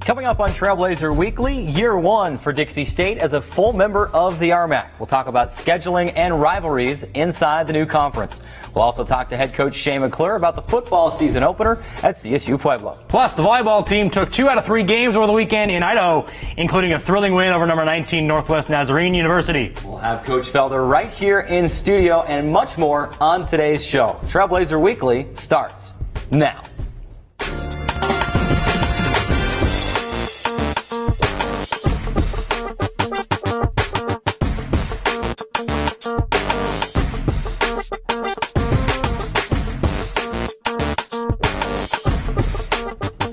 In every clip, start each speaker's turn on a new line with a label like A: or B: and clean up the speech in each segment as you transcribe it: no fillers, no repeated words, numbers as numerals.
A: Coming up on Trailblazer Weekly, year one for Dixie State as a full member of the RMAC. We'll talk about scheduling and rivalries inside the new conference. We'll also talk to head coach Shane McClure about the football season opener at CSU Pueblo.
B: Plus, the volleyball team took 2 out of 3 games over the weekend in Idaho, including a thrilling win over number 19 Northwest Nazarene University.
A: We'll have Coach Felder right here in studio and much more on today's show. Trailblazer Weekly starts now.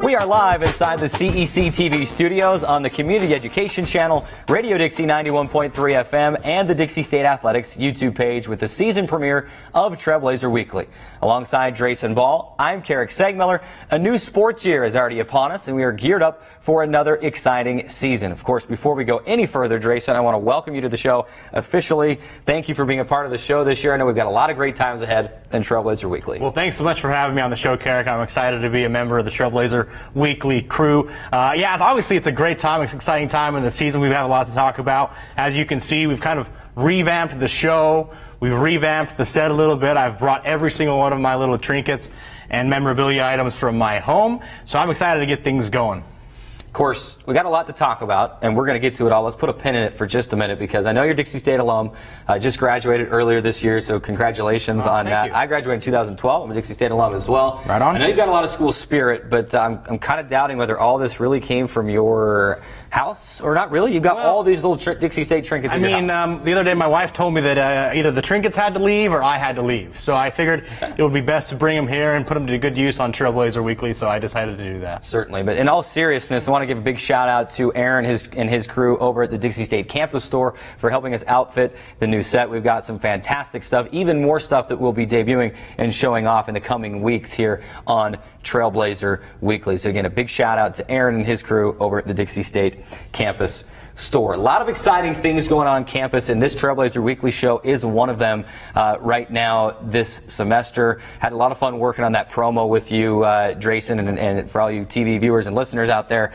A: We are live inside the CEC TV studios on the Community Education Channel, Radio Dixie 91.3 FM, and the Dixie State Athletics YouTube page with the season premiere of Trailblazer Weekly. Alongside Drayson Ball, I'm Carrick Segmiller. A new sports year is already upon us, and we are geared up for another exciting season. Of course, before we go any further, Drayson, I want to welcome you to the show officially. Thank you for being a part of the show this year. I know we've got a lot of great times ahead in Trailblazer Weekly.
B: Well, thanks so much for having me on the show, Carrick. I'm excited to be a member of the Trailblazer Weekly crew. Obviously it's a great time. It's an exciting time in the season. We've had a lot to talk about. As you can see, we've kind of revamped the show. We've revamped the set a little bit. I've brought every single one of my little trinkets and memorabilia items from my home. So I'm excited to get things going.
A: Of course, we got a lot to talk about, and we're going to get to it all. Let's put a pin in it for just a minute because I know you're Dixie State alum. Just graduated earlier this year, so congratulations on that.
B: You.
A: I graduated in 2012. I'm a Dixie State alum as well.
B: Right on.
A: I know you've got a lot of school spirit, but I'm kind of doubting whether all this really came from your house or not really. You've got all these little Dixie State trinkets in your house.
B: The other day my wife told me that either the trinkets had to leave or I had to leave. So I figured it would be best to bring them here and put them to good use on Trailblazer Weekly, so I decided to do that.
A: Certainly. But in all seriousness, I want to give a big shout out to Aaron and his crew over at the Dixie State campus store for helping us outfit the new set. We've got some fantastic stuff, even more stuff that we'll be debuting and showing off in the coming weeks here on Trailblazer Weekly. So again, a big shout out to Aaron and his crew over at the Dixie State campus store. A lot of exciting things going on campus, and this Trailblazer Weekly show is one of them right now this semester. Had a lot of fun working on that promo with you, Drayson, and for all you TV viewers and listeners out there.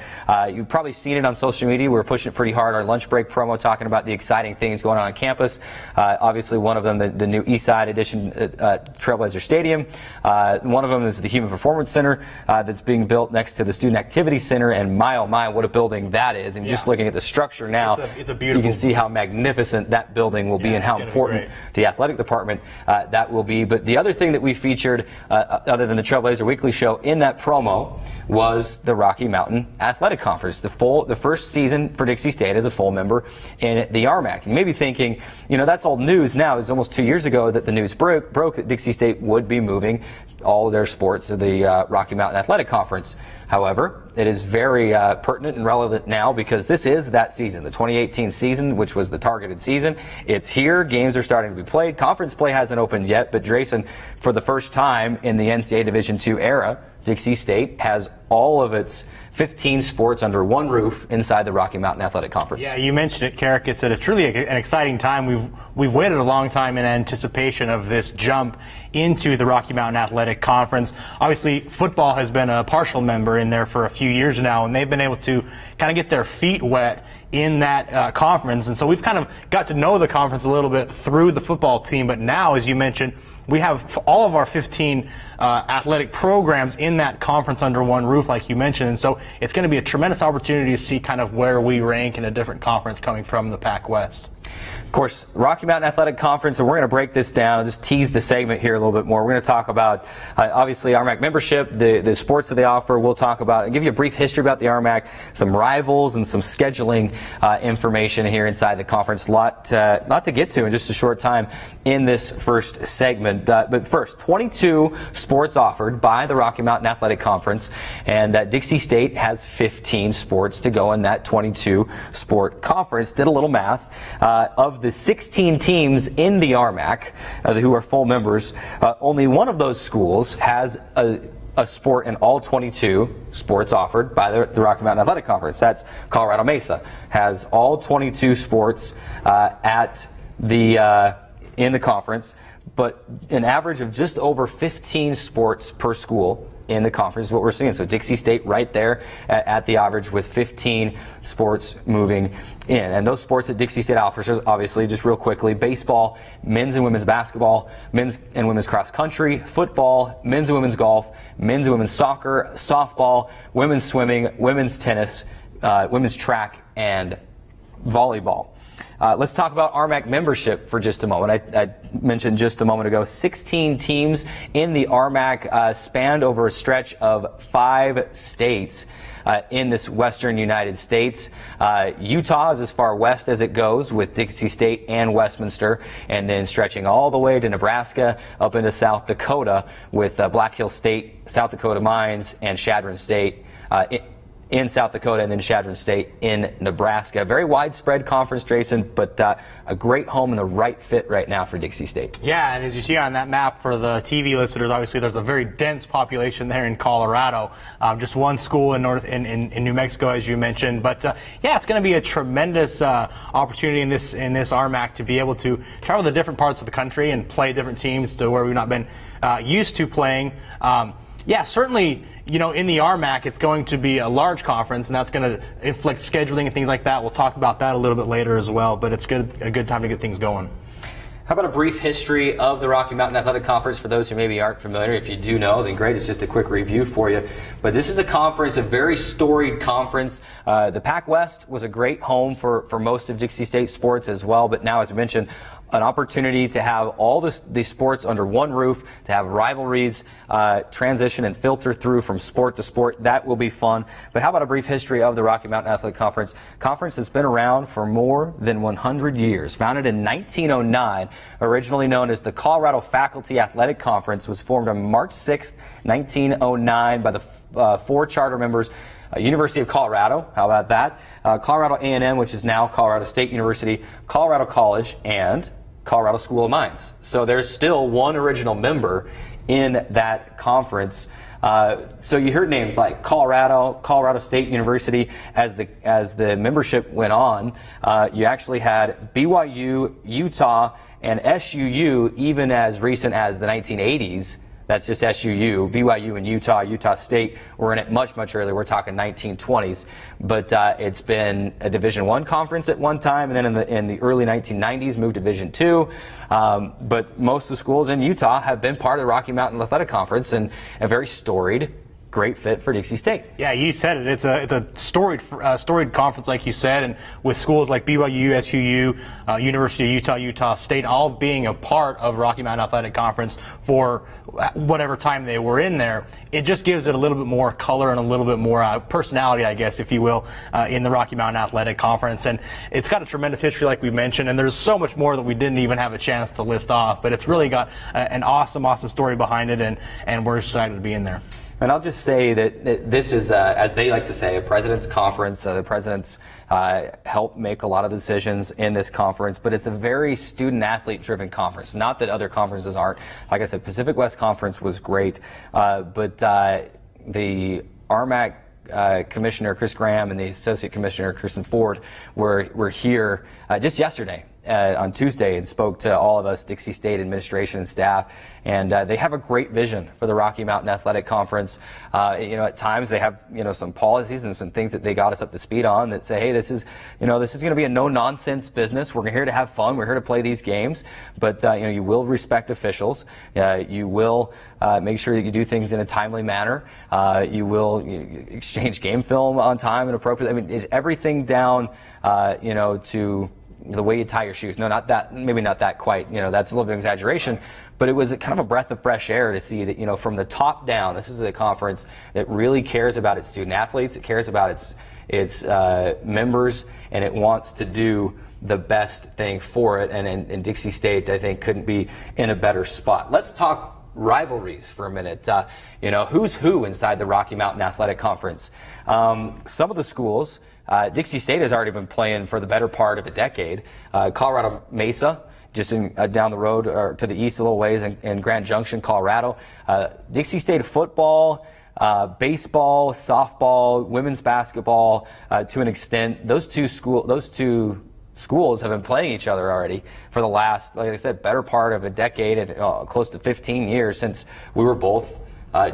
A: You've probably seen it on social media. We're pushing it pretty hard. Our lunch break promo talking about the exciting things going on campus. Obviously, one of them, the new Eastside Edition Trailblazer Stadium. One of them is the Human Performance Center that's being built next to the Student Activity Center, and my, oh my, what a building that is. And just looking at the structure now,
B: it's a beautiful,
A: you can see how magnificent that building will be and how important to the athletic department that will be. But the other thing that we featured, other than the Trailblazer Weekly show, in that promo was the Rocky Mountain Athletic Conference, the first season for Dixie State as a full member in the RMAC. You may be thinking, that's all news now. It was almost 2 years ago that the news broke that Dixie State would be moving all their sports to the Rocky Mountain Athletic Conference. However, it is very pertinent and relevant now because this is that season, the 2018 season, which was the targeted season. It's here. Games are starting to be played. Conference play hasn't opened yet, but Drayson, for the first time in the NCAA Division II era, Dixie State has all of its 15 sports under one roof inside the Rocky Mountain Athletic Conference. Yeah,
B: you mentioned it, Carrick. It's truly an exciting time. We've waited a long time in anticipation of this jump into the Rocky Mountain Athletic Conference. Obviously, football has been a partial member in there for a few years now, and they've been able to kind of get their feet wet in that conference. And so we've kind of got to know the conference a little bit through the football team. But now, as you mentioned, we have all of our 15 athletic programs in that conference under one roof, like you mentioned. And so it's going to be a tremendous opportunity to see kind of where we rank in a different conference coming from the Pac West.
A: Of course, Rocky Mountain Athletic Conference, and we're going to break this down, just tease the segment here a little bit more. We're going to talk about, obviously, RMAC membership, the sports that they offer. We'll talk about and give you a brief history about the RMAC, some rivals, and some scheduling information here inside the conference. Lot to get to in just a short time in this first segment. But first, 22 sports offered by the Rocky Mountain Athletic Conference, and Dixie State has 15 sports to go in that 22 sport conference. Did a little math. Of the 16 teams in the RMAC who are full members, only one of those schools has a sport in all 22 sports offered by the Rocky Mountain Athletic Conference. That's Colorado Mesa. Has all 22 sports in the conference, but an average of just over 15 sports per school in the conference is what we're seeing. So Dixie State right there at the average with 15 sports moving in. And those sports that Dixie State offers, obviously, just real quickly, baseball, men's and women's basketball, men's and women's cross country, football, men's and women's golf, men's and women's soccer, softball, women's swimming, women's tennis, women's track, and volleyball. Let's talk about RMAC membership for just a moment. I mentioned just a moment ago, 16 teams in the RMAC spanned over a stretch of 5 states in this western United States. Utah is as far west as it goes with Dixie State and Westminster, and then stretching all the way to Nebraska up into South Dakota with Black Hill State, South Dakota Mines, and Chadron State in South Dakota, and then Chadron State in Nebraska. Very widespread conference, Jason, but a great home and the right fit right now for Dixie State.
B: Yeah, and as you see on that map for the TV listeners, obviously there's a very dense population there in Colorado. Just one school in New Mexico, as you mentioned. But yeah, it's going to be a tremendous opportunity in this RMAC to be able to travel to different parts of the country and play different teams to where we've not been used to playing. Yeah, certainly, you know, in the RMAC, it's going to be a large conference, and that's going to inflict scheduling and things like that. We'll talk about that a little bit later as well, but it's a good time to get things going.
A: How about a brief history of the Rocky Mountain Athletic Conference for those who maybe aren't familiar? If you do know, then great. It's just a quick review for you. But this is a conference, a very storied conference. The Pac West was a great home for most of Dixie State sports as well. But now, as I mentioned, an opportunity to have all these sports under one roof, to have rivalries transition and filter through from sport to sport. That will be fun. But how about a brief history of the Rocky Mountain Athletic Conference? Conference that's been around for more than 100 years. Founded in 1909, originally known as the Colorado Faculty Athletic Conference, was formed on March 6, 1909 by the 4 charter members. University of Colorado, how about that? Colorado A&M, which is now Colorado State University, Colorado College, and Colorado School of Mines. So there's still one original member in that conference. So you heard names like Colorado State University. As the membership went on, you actually had BYU, Utah, and SUU even as recent as the 1980s. That's just SUU. BYU and Utah State were in it much, much earlier. We're talking 1920s. But it's been a Division I conference at one time, and then in the early 1990s moved to Division II. But most of the schools in Utah have been part of the Rocky Mountain Athletic Conference, and a very storied, great fit for Dixie State.
B: Yeah, you said it. It's a storied conference, like you said, and with schools like BYU, SUU, University of Utah, Utah State, all being a part of Rocky Mountain Athletic Conference for whatever time they were in there. It just gives it a little bit more color and a little bit more personality, I guess, if you will, in the Rocky Mountain Athletic Conference. And it's got a tremendous history, like we mentioned, and there's so much more that we didn't even have a chance to list off. But it's really got an awesome story behind it, and we're excited to be in there.
A: And I'll just say that this is, as they like to say, a president's conference. The presidents help make a lot of decisions in this conference, but it's a very student-athlete driven conference. Not that other conferences aren't. Like I said, Pacific West Conference was great, but the RMAC Commissioner Chris Graham and the Associate Commissioner Kirsten Ford were here just yesterday. On Tuesday, and spoke to all of us Dixie State administration and staff, and they have a great vision for the Rocky Mountain Athletic Conference. At times they have some policies and some things that they got us up to speed on that say, hey, this is going to be a no nonsense business. We're here to have fun. We're here to play these games, but you will respect officials. You will make sure that you do things in a timely manner. You will exchange game film on time and appropriately. I mean, is everything down to the way you tie your shoes? No, not that, maybe not that quite, that's a little bit of exaggeration, but it was kind of a breath of fresh air to see that, from the top down, this is a conference that really cares about its student athletes, it cares about its members, and it wants to do the best thing for it, and Dixie State, I think, couldn't be in a better spot. Let's talk rivalries for a minute. Who's who inside the Rocky Mountain Athletic Conference? Some of the schools, Dixie State has already been playing for the better part of a decade. Colorado Mesa, just down the road or to the east a little ways in Grand Junction, Colorado. Dixie State football, baseball, softball, women's basketball, to an extent. Those two schools have been playing each other already for the last, like I said, better part of a decade and close to 15 years since we were both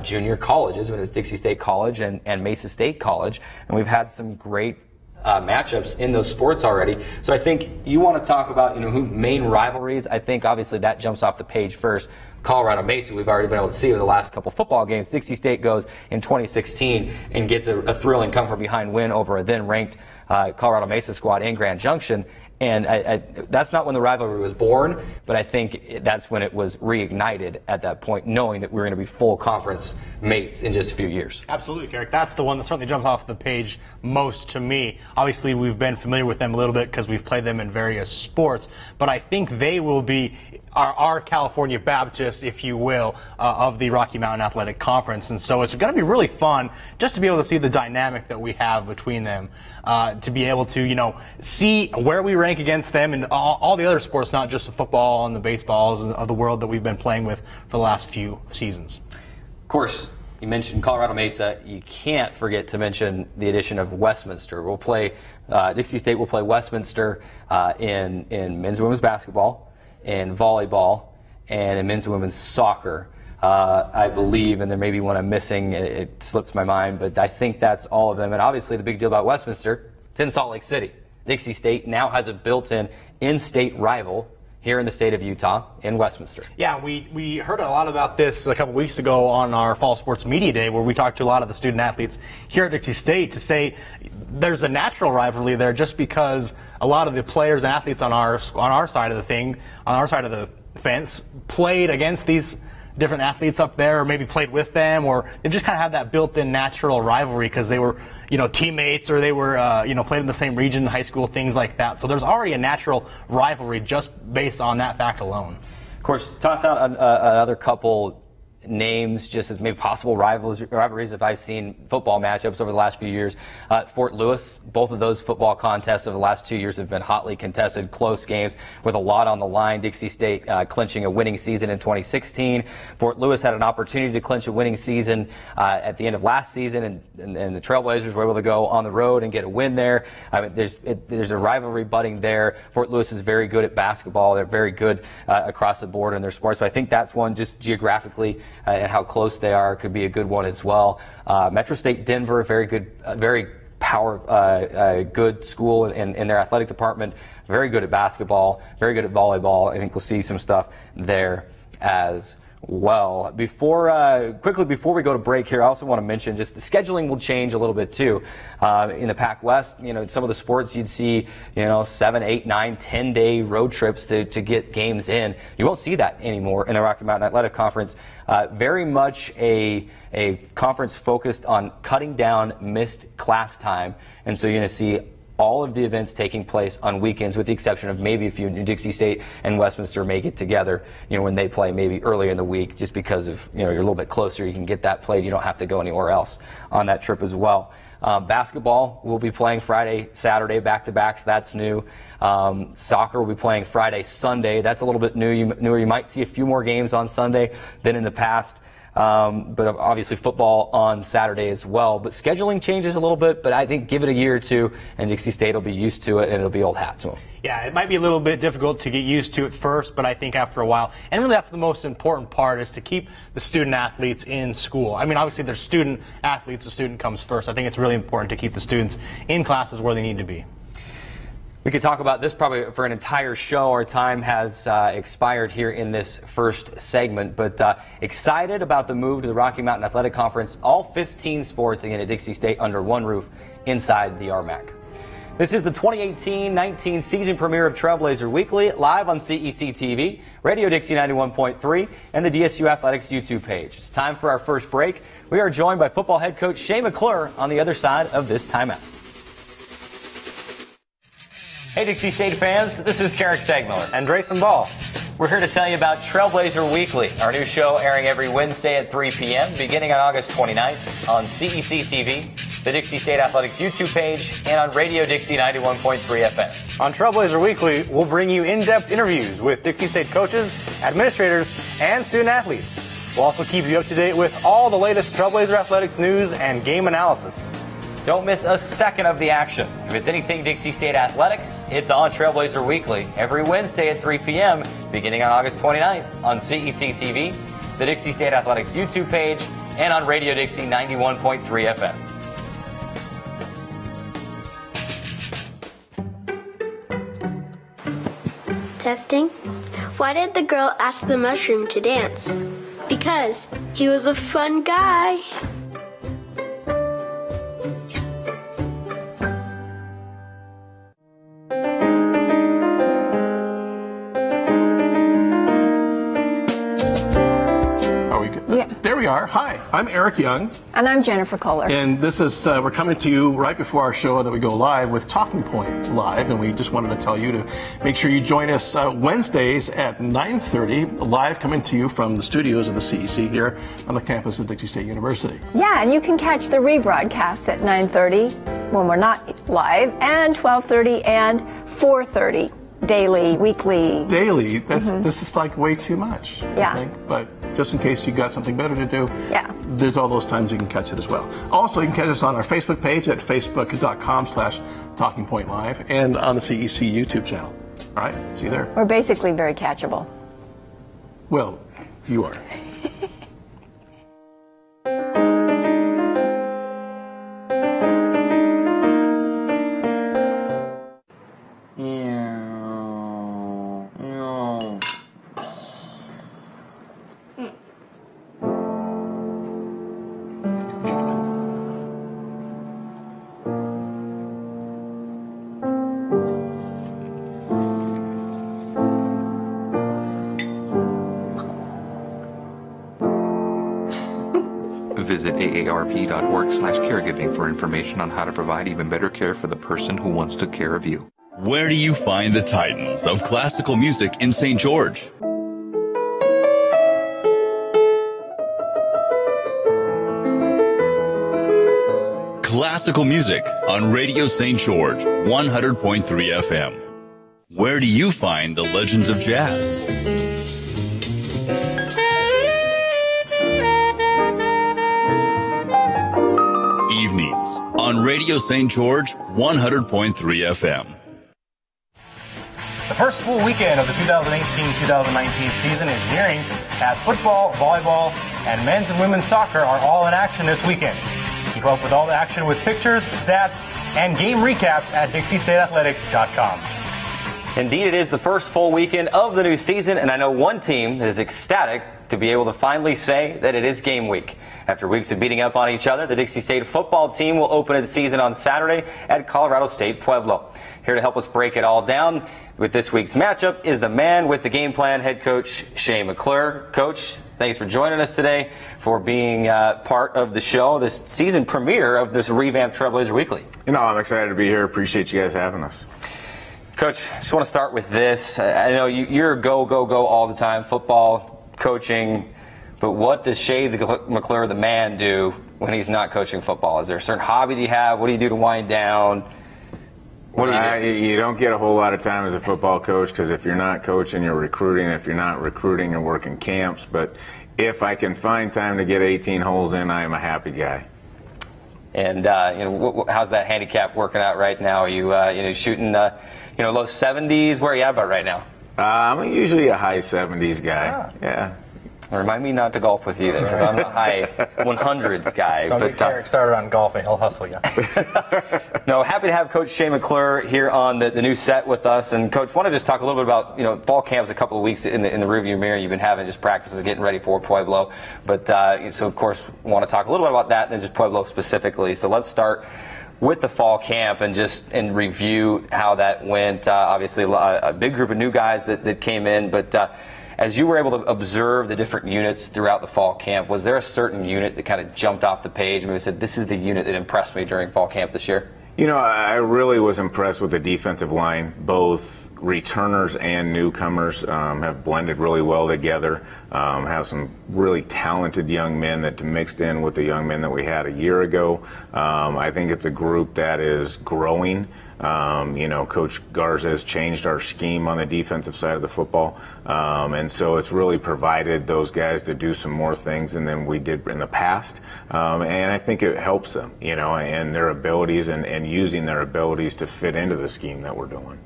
A: junior colleges, when it was Dixie State College and Mesa State College, and we've had some great matchups in those sports already. So I think you want to talk about, who main rivalries. I think obviously that jumps off the page first. Colorado Mesa, we've already been able to see over the last couple football games. Dixie State goes in 2016 and gets a thrilling come from behind win over a then ranked Colorado Mesa squad in Grand Junction. And that's not when the rivalry was born, but I think that's when it was reignited at that point, knowing that we were going to be full conference mates in just a few years.
B: Absolutely, Carrick. That's the one that certainly jumps off the page most to me. Obviously, we've been familiar with them a little bit because we've played them in various sports, but I think they will be our California Baptist, if you will, of the Rocky Mountain Athletic Conference. And so it's going to be really fun just to be able to see the dynamic that we have between them, to be able to, see where we rank against them and all the other sports, not just the football and the baseballs of the world that we've been playing with for the last few seasons.
A: Of course, you mentioned Colorado Mesa. You can't forget to mention the addition of Westminster. We'll play, Dixie State will play Westminster in men's and women's basketball, in volleyball, and in men's and women's soccer, I believe, and there may be one I'm missing. It slips my mind, but I think that's all of them. And obviously the big deal about Westminster, it's in Salt Lake City. Dixie State now has a built-in in-state rival here in the state of Utah, in Westminster.
B: Yeah, we heard a lot about this a couple weeks ago on our Fall Sports Media Day, where we talked to a lot of the student athletes here at Dixie State to say there's a natural rivalry there just because a lot of the players and athletes on our side of the fence played against these different athletes up there, or maybe played with them, or they just kind of have that built-in natural rivalry because they were, teammates, or they were, played in the same region in high school, things like that. So there's already a natural rivalry just based on that fact alone.
A: Of course, toss out another couple names just as maybe possible rivalries if I've seen football matchups over the last few years. Fort Lewis, both of those football contests over the last 2 years have been hotly contested, close games with a lot on the line. Dixie State clinching a winning season in 2016. Fort Lewis had an opportunity to clinch a winning season at the end of last season, and the Trailblazers were able to go on the road and get a win there. I mean, there's a rivalry budding there. Fort Lewis is very good at basketball. They're very good across the board in their sports. So I think that's one just geographically and how close they are could be a good one as well. Metro State Denver, very good, very good school in their athletic department, very good at basketball, very good at volleyball. I think we'll see some stuff there as well. Quickly before we go to break here, I also want to mention just the scheduling will change a little bit too. In the Pac West, some of the sports you'd see, 7, 8, 9, 10-day road trips to get games in. You won't see that anymore in the Rocky Mountain Athletic Conference. Very much a conference focused on cutting down missed class time, and so you're going to see all of the events taking place on weekends, with the exception of maybe a few. Dixie State and Westminster may get together, when they play maybe earlier in the week, just because of, you're a little bit closer. You can get that played. You don't have to go anywhere else on that trip as well. Basketball will be playing Friday, Saturday, back-to-backs. That's new. Soccer will be playing Friday, Sunday. That's a little bit newer. You might see a few more games on Sunday than in the past. But obviously football on Saturday as well. But scheduling changes a little bit, but I think give it a year or two, and Dixie State will be used to it, and it'll be old hat to them.
B: Yeah, it might be a little bit difficult to get used to at first, but I think after a while, and really that's the most important part, is to keep the student athletes in school. I mean, obviously they're student athletes, the student comes first. I think it's really important to keep the students in classes where they need to be.
A: We could talk about this probably for an entire show. Our time has expired here in this first segment, but excited about the move to the Rocky Mountain Athletic Conference. All 15 sports again at Dixie State under one roof inside the RMAC. This is the 2018-19 season premiere of Trailblazer Weekly, live on CEC TV, Radio Dixie 91.3, and the DSU Athletics YouTube page. It's time for our first break. We are joined by football head coach Shay McClure on the other side of this timeout. Hey Dixie State fans, this is Carrick Segmiller
B: and Drayson Ball.
A: We're here to tell you about Trailblazer Weekly, our new show airing every Wednesday at 3 p.m. beginning on August 29th on CEC TV, the Dixie State Athletics YouTube page, and on Radio Dixie 91.3 FM.
B: On Trailblazer Weekly, we'll bring you in-depth interviews with Dixie State coaches, administrators, and student athletes. We'll also keep you up to date with all the latest Trailblazer athletics news and game analysis.
A: Don't miss a second of the action. If it's anything Dixie State Athletics, it's on Trailblazer Weekly every Wednesday at 3 p.m. beginning on August 29th on CEC TV, the Dixie State Athletics YouTube page, and on Radio Dixie 91.3 FM.
C: Testing. Why did the girl ask the mushroom to dance? Because he was a fun guy.
D: There we are. Hi, I'm Eric Young.
E: And I'm Jennifer Kohler.
D: And this is, we're coming to you right before our show that we go live with Talking Point Live. And we just wanted to tell you to make sure you join us Wednesdays at 9:30, live coming to you from the studios of the CEC here on the campus of Dixie State University.
E: Yeah, and you can catch the rebroadcast at 9:30 when we're not live, and 12:30 and 4:30. Daily, weekly.
D: Daily? This is like way too much,
E: yeah.
D: I think. But just in case you got something better to do,
E: yeah,
D: there's all those times you can catch it as well. Also, you can catch us on our Facebook page at facebook.com/TalkingPointLive and on the CEC YouTube channel. All right, see you there.
E: We're basically very catchable.
D: Well, you are.
F: Visit aarp.org/caregiving for information on how to provide even better care for the person who wants to care of you.
G: Where do you find the titans of classical music in St. George? Classical music on Radio St. George, 100.3 FM. Where do you find the legends of jazz? Evenings on Radio St. George, 100.3 FM.
B: The first full weekend of the 2018-2019 season is nearing as football, volleyball, and men's and women's soccer are all in action this weekend. Keep up with all the action with pictures, stats, and game recaps at DixieStateAthletics.com.
A: Indeed, it is the first full weekend of the new season, and I know one team that is ecstatic to be able to finally say that it is game week. After weeks of beating up on each other, the Dixie State football team will open its season on Saturday at Colorado State Pueblo. Here to help us break it all down with this week's matchup is the man with the game plan, head coach Shay McClure. Coach, thanks for joining us today, for being part of the show, this season premiere of this revamped Trailblazer Weekly.
H: You know, I'm excited to be here. Appreciate you guys having us.
A: Coach, I just want to start with this. I know you're go, go, go all the time, football, coaching, but what does Shay McClure, the man, do when he's not coaching football? Is there a certain hobby that you have? What do you do to wind down? What do you do?
H: You don't get a whole lot of time as a football coach, because if you're not coaching, you're recruiting. If you're not recruiting, you're working camps. But if I can find time to get 18 holes in, I am a happy guy.
A: And how's that handicap working out right now? Are you shooting low 70s? Where are you at about right now?
H: I'm usually a high 70s guy. Yeah.
A: Remind me not to golf with you then, because I'm a high 100s guy.
B: Don't get Eric started on golfing. He'll hustle you.
A: No, happy to have Coach Shay McClure here on the new set with us. And Coach, want to just talk a little bit about fall camp's a couple of weeks in the rearview mirror. You've been having just practices getting ready for Pueblo, but so of course want to talk a little bit about that and then just Pueblo specifically. So let's start with the fall camp and review how that went. Obviously, a big group of new guys that came in, but as you were able to observe the different units throughout the fall camp, was there a certain unit that kind of jumped off the page and maybe said, this is the unit that impressed me during fall camp this year?
H: I really was impressed with the defensive line. Both returners and newcomers have blended really well together, have some really talented young men that mixed in with the young men that we had a year ago. I think it's a group that is growing. Coach Garza has changed our scheme on the defensive side of the football, and so it's really provided those guys to do some more things than we did in the past, and I think it helps them, and their abilities and using their abilities to fit into the scheme that we're doing.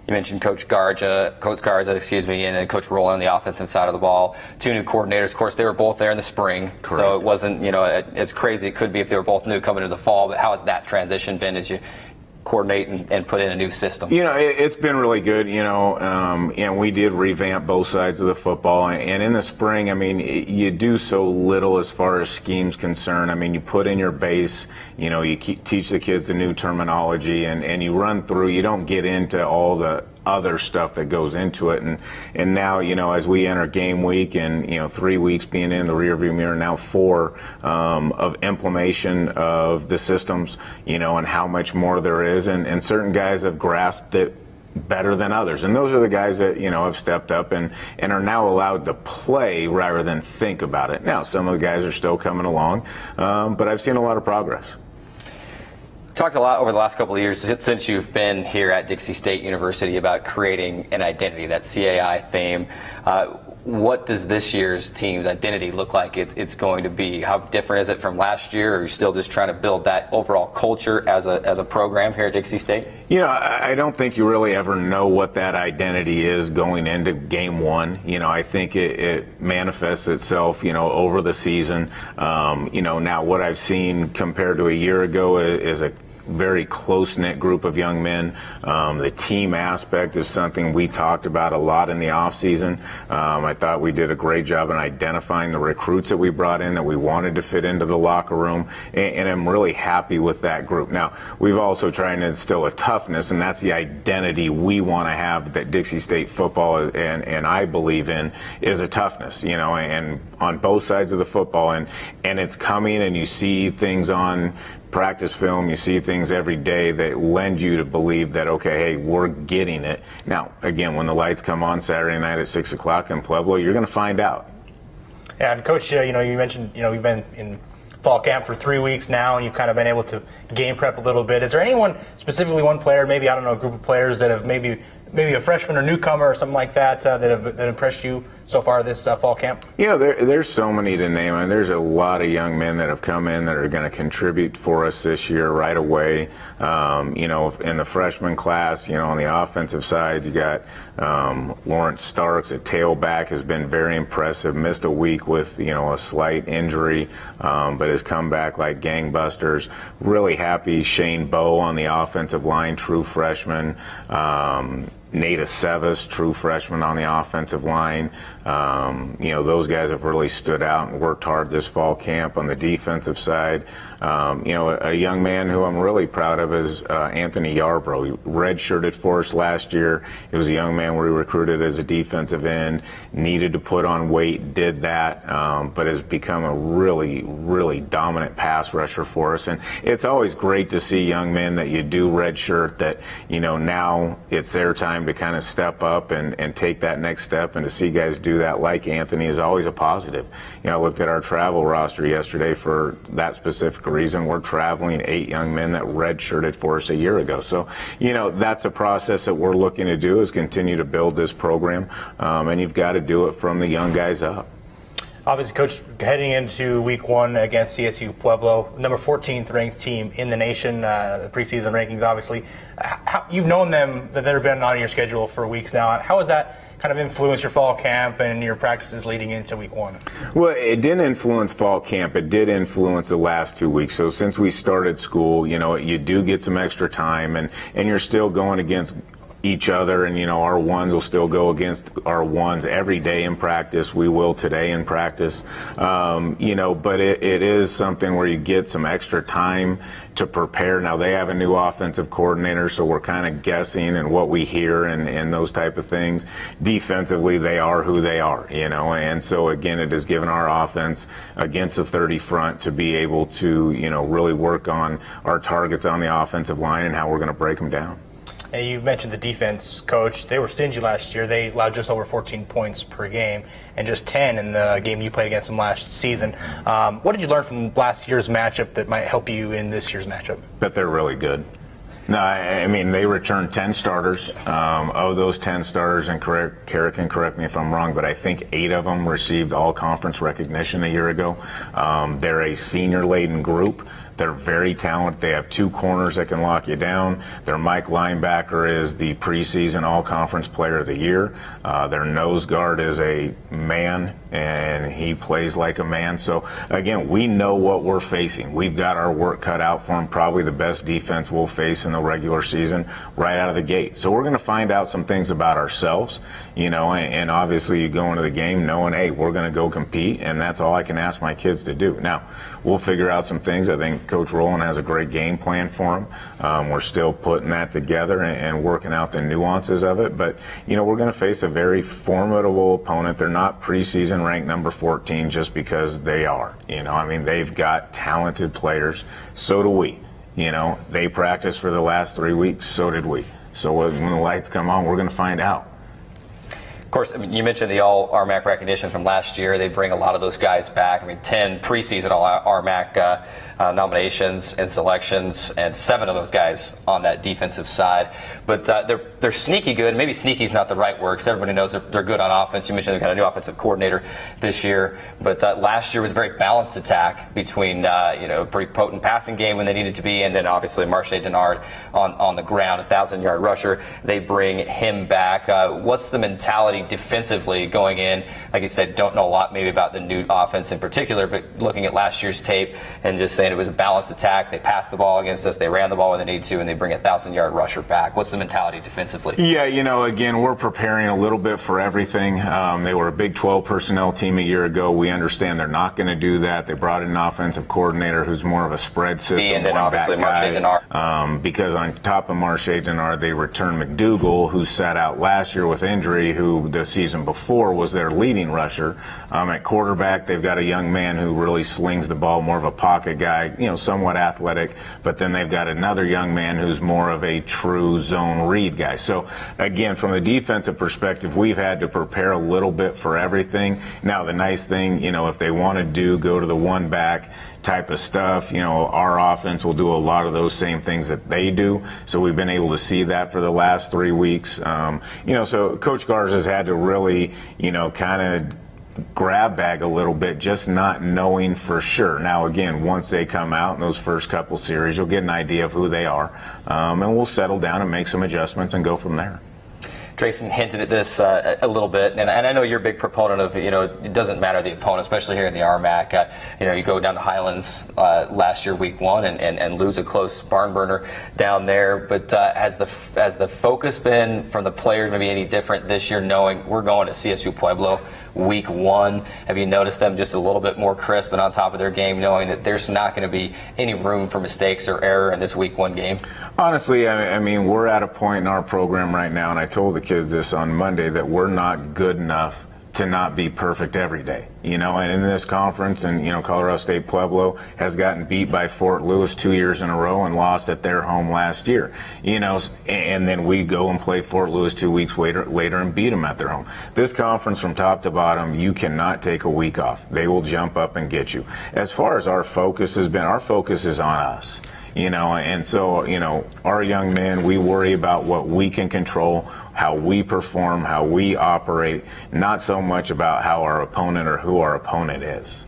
A: You mentioned Coach Garza, and then Coach Roller on the offensive side of the ball. 2 new coordinators. Of course, they were both there in the spring,
H: Correct.
A: So it wasn't, as crazy it could be if they were both new coming into the fall. But how has that transition been as you coordinate and put in a new system?
H: It's been really good. We did revamp both sides of the football, and in the spring, you do so little as far as schemes concerned. You put in your base, you teach the kids the new terminology, and you run through. You don't get into all the other stuff that goes into it, and now as we enter game week, and 3 weeks being in the rearview mirror, now 4 of implementation of the systems, and how much more there is, and certain guys have grasped it better than others, and those are the guys that have stepped up and are now allowed to play rather than think about it. Now some of the guys are still coming along, but I've seen a lot of progress.
A: Talked a lot over the last couple of years since you've been here at Dixie State University about creating an identity, that CAI theme. What does this year's team's identity look like it's going to be? How different is it from last year? Or are you still just trying to build that overall culture as a program here at Dixie State?
H: I don't think you really ever know what that identity is going into game one. I think it manifests itself, over the season. Now what I've seen compared to a year ago is a very close-knit group of young men. The team aspect is something we talked about a lot in the off-season. I thought we did a great job in identifying the recruits that we brought in that we wanted to fit into the locker room, and I'm really happy with that group. Now, we've also tried to instill a toughness, and that's the identity we want to have that Dixie State football and I believe in is a toughness, and on both sides of the football, and it's coming, and you see things on practice film, you see things every day that lend you to believe that, okay, hey, we're getting it. Now, again, when the lights come on Saturday night at 6 o'clock in Pueblo, you're going to find out.
B: Yeah, and Coach, you mentioned, we've been in fall camp for 3 weeks now, and you've kind of been able to game prep a little bit. Is there anyone, specifically one player, maybe, I don't know, a group of players that have maybe a freshman or newcomer or something like that that impressed you so far this fall camp?
H: There's so many to name. There's a lot of young men that have come in that are going to contribute for us this year right away. In the freshman class, on the offensive side, you got Lawrence Starks at tailback, has been very impressive. Missed a week with a slight injury, but has come back like gangbusters. Really happy. Shane Bowe on the offensive line, true freshman. Nate Aceves, true freshman on the offensive line. Those guys have really stood out and worked hard this fall camp. On the defensive side, a young man who I'm really proud of is Anthony Yarbrough. He redshirted for us last year. He was a young man we recruited as a defensive end, needed to put on weight, did that, but has become a really, really dominant pass rusher for us. And it's always great to see young men that you do redshirt that, now it's their time to kind of step up and take that next step, and to see guys do that like Anthony is always a positive. I looked at our travel roster yesterday for that specific reason. We're traveling 8 young men that redshirted for us a year ago. So, that's a process that we're looking to do, is continue to build this program, and you've got to do it from the young guys up.
B: Obviously, Coach, heading into week 1 against CSU Pueblo, number 14th ranked team in the nation, the preseason rankings, obviously. You've known them, that they've been on your schedule for weeks now. How has that kind of influenced your fall camp and your practices leading into week 1?
H: Well, it didn't influence fall camp. It did influence the last 2 weeks. So since we started school, you do get some extra time, and you're still going against each other, and our ones will still go against our ones every day in practice. We will today in practice, but it is something where you get some extra time to prepare. Now they have a new offensive coordinator, so we're kind of guessing and what we hear and those type of things. Defensively, they are who they are, and so again, it has given our offense against the 30 front to be able to, really work on our targets on the offensive line and how we're going to break them down.
B: And you mentioned the defense, Coach. They were stingy last year. They allowed just over 14 points per game and just 10 in the game you played against them last season. What did you learn from last year's matchup that might help you in this year's matchup?
H: That they're really good. No, they returned 10 starters. Of those 10 starters, and Kara can correct me if I'm wrong, but I think 8 of them received all-conference recognition a year ago. They're a senior-laden group. They're very talented. They have 2 corners that can lock you down. Their Mike linebacker is the preseason all-conference player of the year. Their nose guard is a man, and he plays like a man. So, again, we know what we're facing. We've got our work cut out for them, probably the best defense we'll face in the regular season right out of the gate. So we're going to find out some things about ourselves, and obviously you go into the game knowing, hey, we're going to go compete, and that's all I can ask my kids to do. Now, we'll figure out some things. I think Coach Rowland has a great game plan for them. We're still putting that together and working out the nuances of it. But, we're going to face a very formidable opponent. They're not preseason ranked number 14 just because they are. They've got talented players. So do we. They practiced for the last 3 weeks. So did we. So when the lights come on, we're going to find out.
A: Of course, you mentioned the All-RMAC recognition from last year. They bring a lot of those guys back. 10 preseason All-RMAC nominations and selections, and 7 of those guys on that defensive side. But they're sneaky good. Maybe sneaky is not the right word, because everybody knows they're good on offense. You mentioned they've got a new offensive coordinator this year. But last year was a very balanced attack between a pretty potent passing game when they needed to be, and then obviously Marche Denard on the ground, 1,000-yard rusher. They bring him back. What's the mentality defensively going in? Like you said, don't know a lot maybe about the new offense in particular, but looking at last year's tape and just saying it was a balanced attack. They passed the ball against us. They ran the ball when they need to, and they bring a 1,000-yard rusher back. What's the mentality defensively?
H: Yeah, again, we're preparing a little bit for everything. They were a Big 12 personnel team a year ago. We understand they're not going to do that. They brought in an offensive coordinator who's more of a spread system.
A: And then obviously Marche Denard.
H: Because on top of Marche Denard, they returned McDougal, who sat out last year with injury, who the season before was their leading rusher. At quarterback, they've got a young man who really slings the ball, more of a pocket guy, somewhat athletic, but then they've got another young man who's more of a true zone read guy. So, again, from the defensive perspective, we've had to prepare a little bit for everything. Now, the nice thing, if they want to go to the one-back type of stuff, our offense will do a lot of those same things that they do. So we've been able to see that for the last 3 weeks. So Coach Garza's had to really, kind of grab bag a little bit, just not knowing for sure. Now, again, once they come out in those first couple series, you'll get an idea of who they are, and we'll settle down and make some adjustments and go from there.
A: Tracy hinted at this a little bit, and I know you're a big proponent of, it doesn't matter the opponent, especially here in the RMAC. You go down to Highlands last year, week 1, and lose a close barn burner down there. But has the focus been from the players maybe any different this year, knowing we're going to CSU Pueblo week 1? Have you noticed them just a little bit more crisp and on top of their game, knowing that there's not going to be any room for mistakes or error in this week 1 game? Honestly,
H: we're at a point in our program right now, and I told the kids this on Monday, that we're not good enough to not be perfect every day. And in this conference, and Colorado State Pueblo has gotten beat by Fort Lewis 2 years in a row and lost at their home last year. And then we go and play Fort Lewis 2 weeks later and beat them at their home. This conference, from top to bottom, you cannot take a week off. They will jump up and get you. As far as our focus has been, our focus is on us. And so, our young men, we worry about what we can control, how we perform, how we operate, not so much about how our opponent or who our opponent is.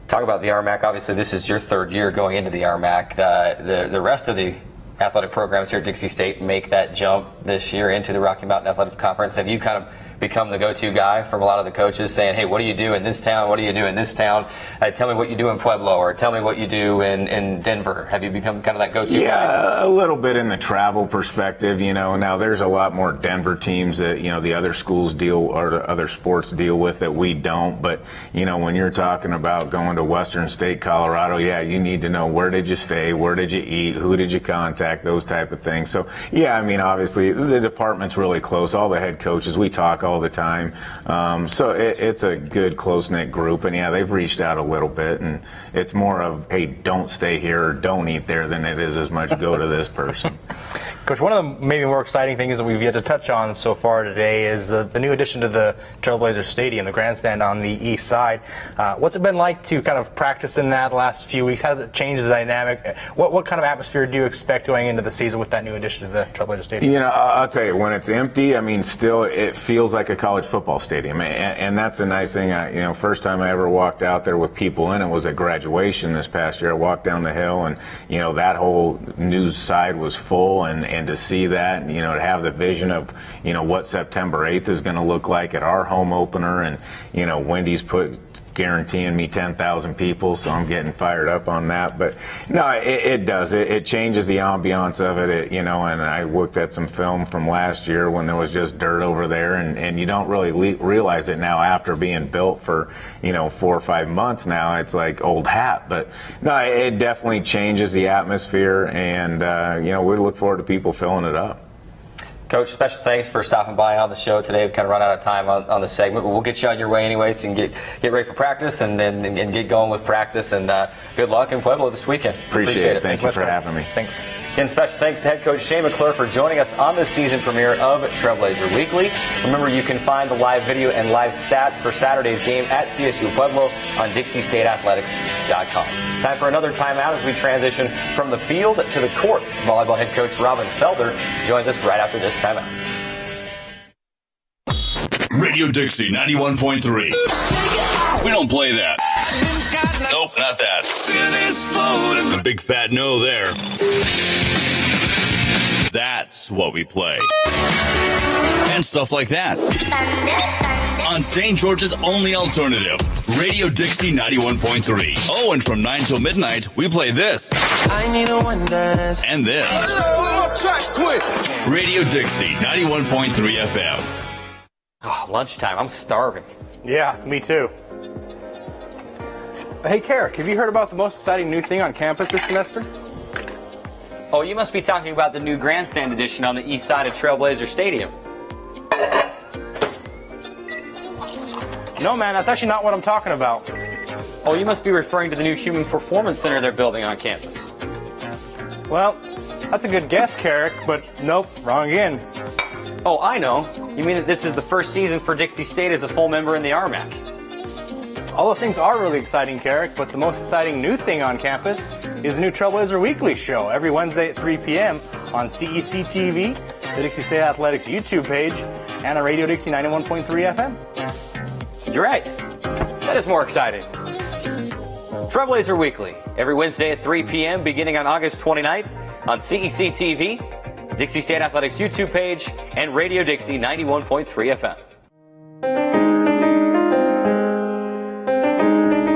A: Talk about the RMAC. Obviously, this is your 3rd year going into the RMAC. The rest of the athletic programs here at Dixie State make that jump this year into the Rocky Mountain Athletic Conference. Have you kind of become the go-to guy from a lot of the coaches, saying, hey, what do you do in this town? What do you do in this town? Tell me what you do in Pueblo, or tell me what you do in Denver. Have you become kind of that go-to guy?
H: Yeah, a little bit in the travel perspective. Now there's a lot more Denver teams that, the other schools deal, or the other sports deal with, that we don't. But, when you're talking about going to Western State, Colorado, yeah, you need to know, where did you stay? Where did you eat? Who did you contact? Those type of things. So, yeah, obviously the department's really close. All the head coaches, we talk all the time. So it's a good, close-knit group. And, yeah, they've reached out a little bit. And it's more of, hey, don't stay here or don't eat there, than it is as much go to this person.
B: Coach, one of the maybe more exciting things that we've yet to touch on so far today is the new addition to the Trailblazer Stadium, the grandstand on the east side. What's it been like to kind of practice in that the last few weeks? How has it changed the dynamic? What kind of atmosphere do you expect going into the season with that new addition to the Trailblazer Stadium?
H: You know, I'll tell you, when it's empty, I mean, still it feels like a college football stadium, and that's the nice thing. You know, first time I ever walked out there with people in it was at graduation this past year. I walked down the hill, and you know, that whole news side was full, and to see that, you know, to have the vision of, you know, what September 8th is going to look like at our home opener, and you know, Wendy's guaranteeing me 10,000 people, so I'm getting fired up on that. But no, it does. It changes the ambiance of it, you know, and I looked at some film from last year when there was just dirt over there, and you don't really realize it now after being built for, you know, 4 or 5 months now. It's like old hat. But no, it definitely changes the atmosphere, and, you know, we look forward to people filling it up.
A: Coach, special thanks for stopping by on the show today. We've kind of run out of time on the segment, but we'll get you on your way anyways and get ready for practice and get going with practice. And good luck in Pueblo this weekend.
H: Appreciate it. Thank you for having me.
B: Thanks.
A: Again, special thanks to head coach Shane McClure for joining us on the season premiere of Trailblazer Weekly. Remember, you can find the live video and live stats for Saturday's game at CSU Pueblo on DixieStateAthletics.com. Time for another timeout as we transition from the field to the court. Volleyball head coach Robin Felder joins us right after this timeout.
G: Radio Dixie 91.3. We don't play that. Nope, not that. A big fat no there. That's what we play. And stuff like that. On St. George's only alternative, Radio Dixie 91.3. Oh, and from 9 till midnight, we play this. I need a one dance. And this. Radio Dixie 91.3 FM.
A: Oh, lunchtime. I'm starving.
B: Yeah, me too. Hey, Carrick, have you heard about the most exciting new thing on campus this semester?
A: Oh, you must be talking about the new grandstand addition on the east side of Trailblazer Stadium.
B: No, man, that's actually not what I'm talking about.
A: Oh, you must be referring to the new Human Performance Center they're building on campus.
B: Well, that's a good guess, Carrick, but nope, wrong again.
A: Oh, I know. You mean that this is the first season for Dixie State as a full member in the RMAC?
B: All those things are really exciting, Carrick, but the most exciting new thing on campus is the new Trailblazer Weekly show every Wednesday at 3 p.m. on CEC TV, the Dixie State Athletics YouTube page, and on Radio Dixie 91.3 FM.
A: You're right. That is more exciting. Trailblazer Weekly, every Wednesday at 3 p.m. beginning on August 29th on CEC TV, Dixie State Athletics YouTube page, and Radio Dixie 91.3 FM.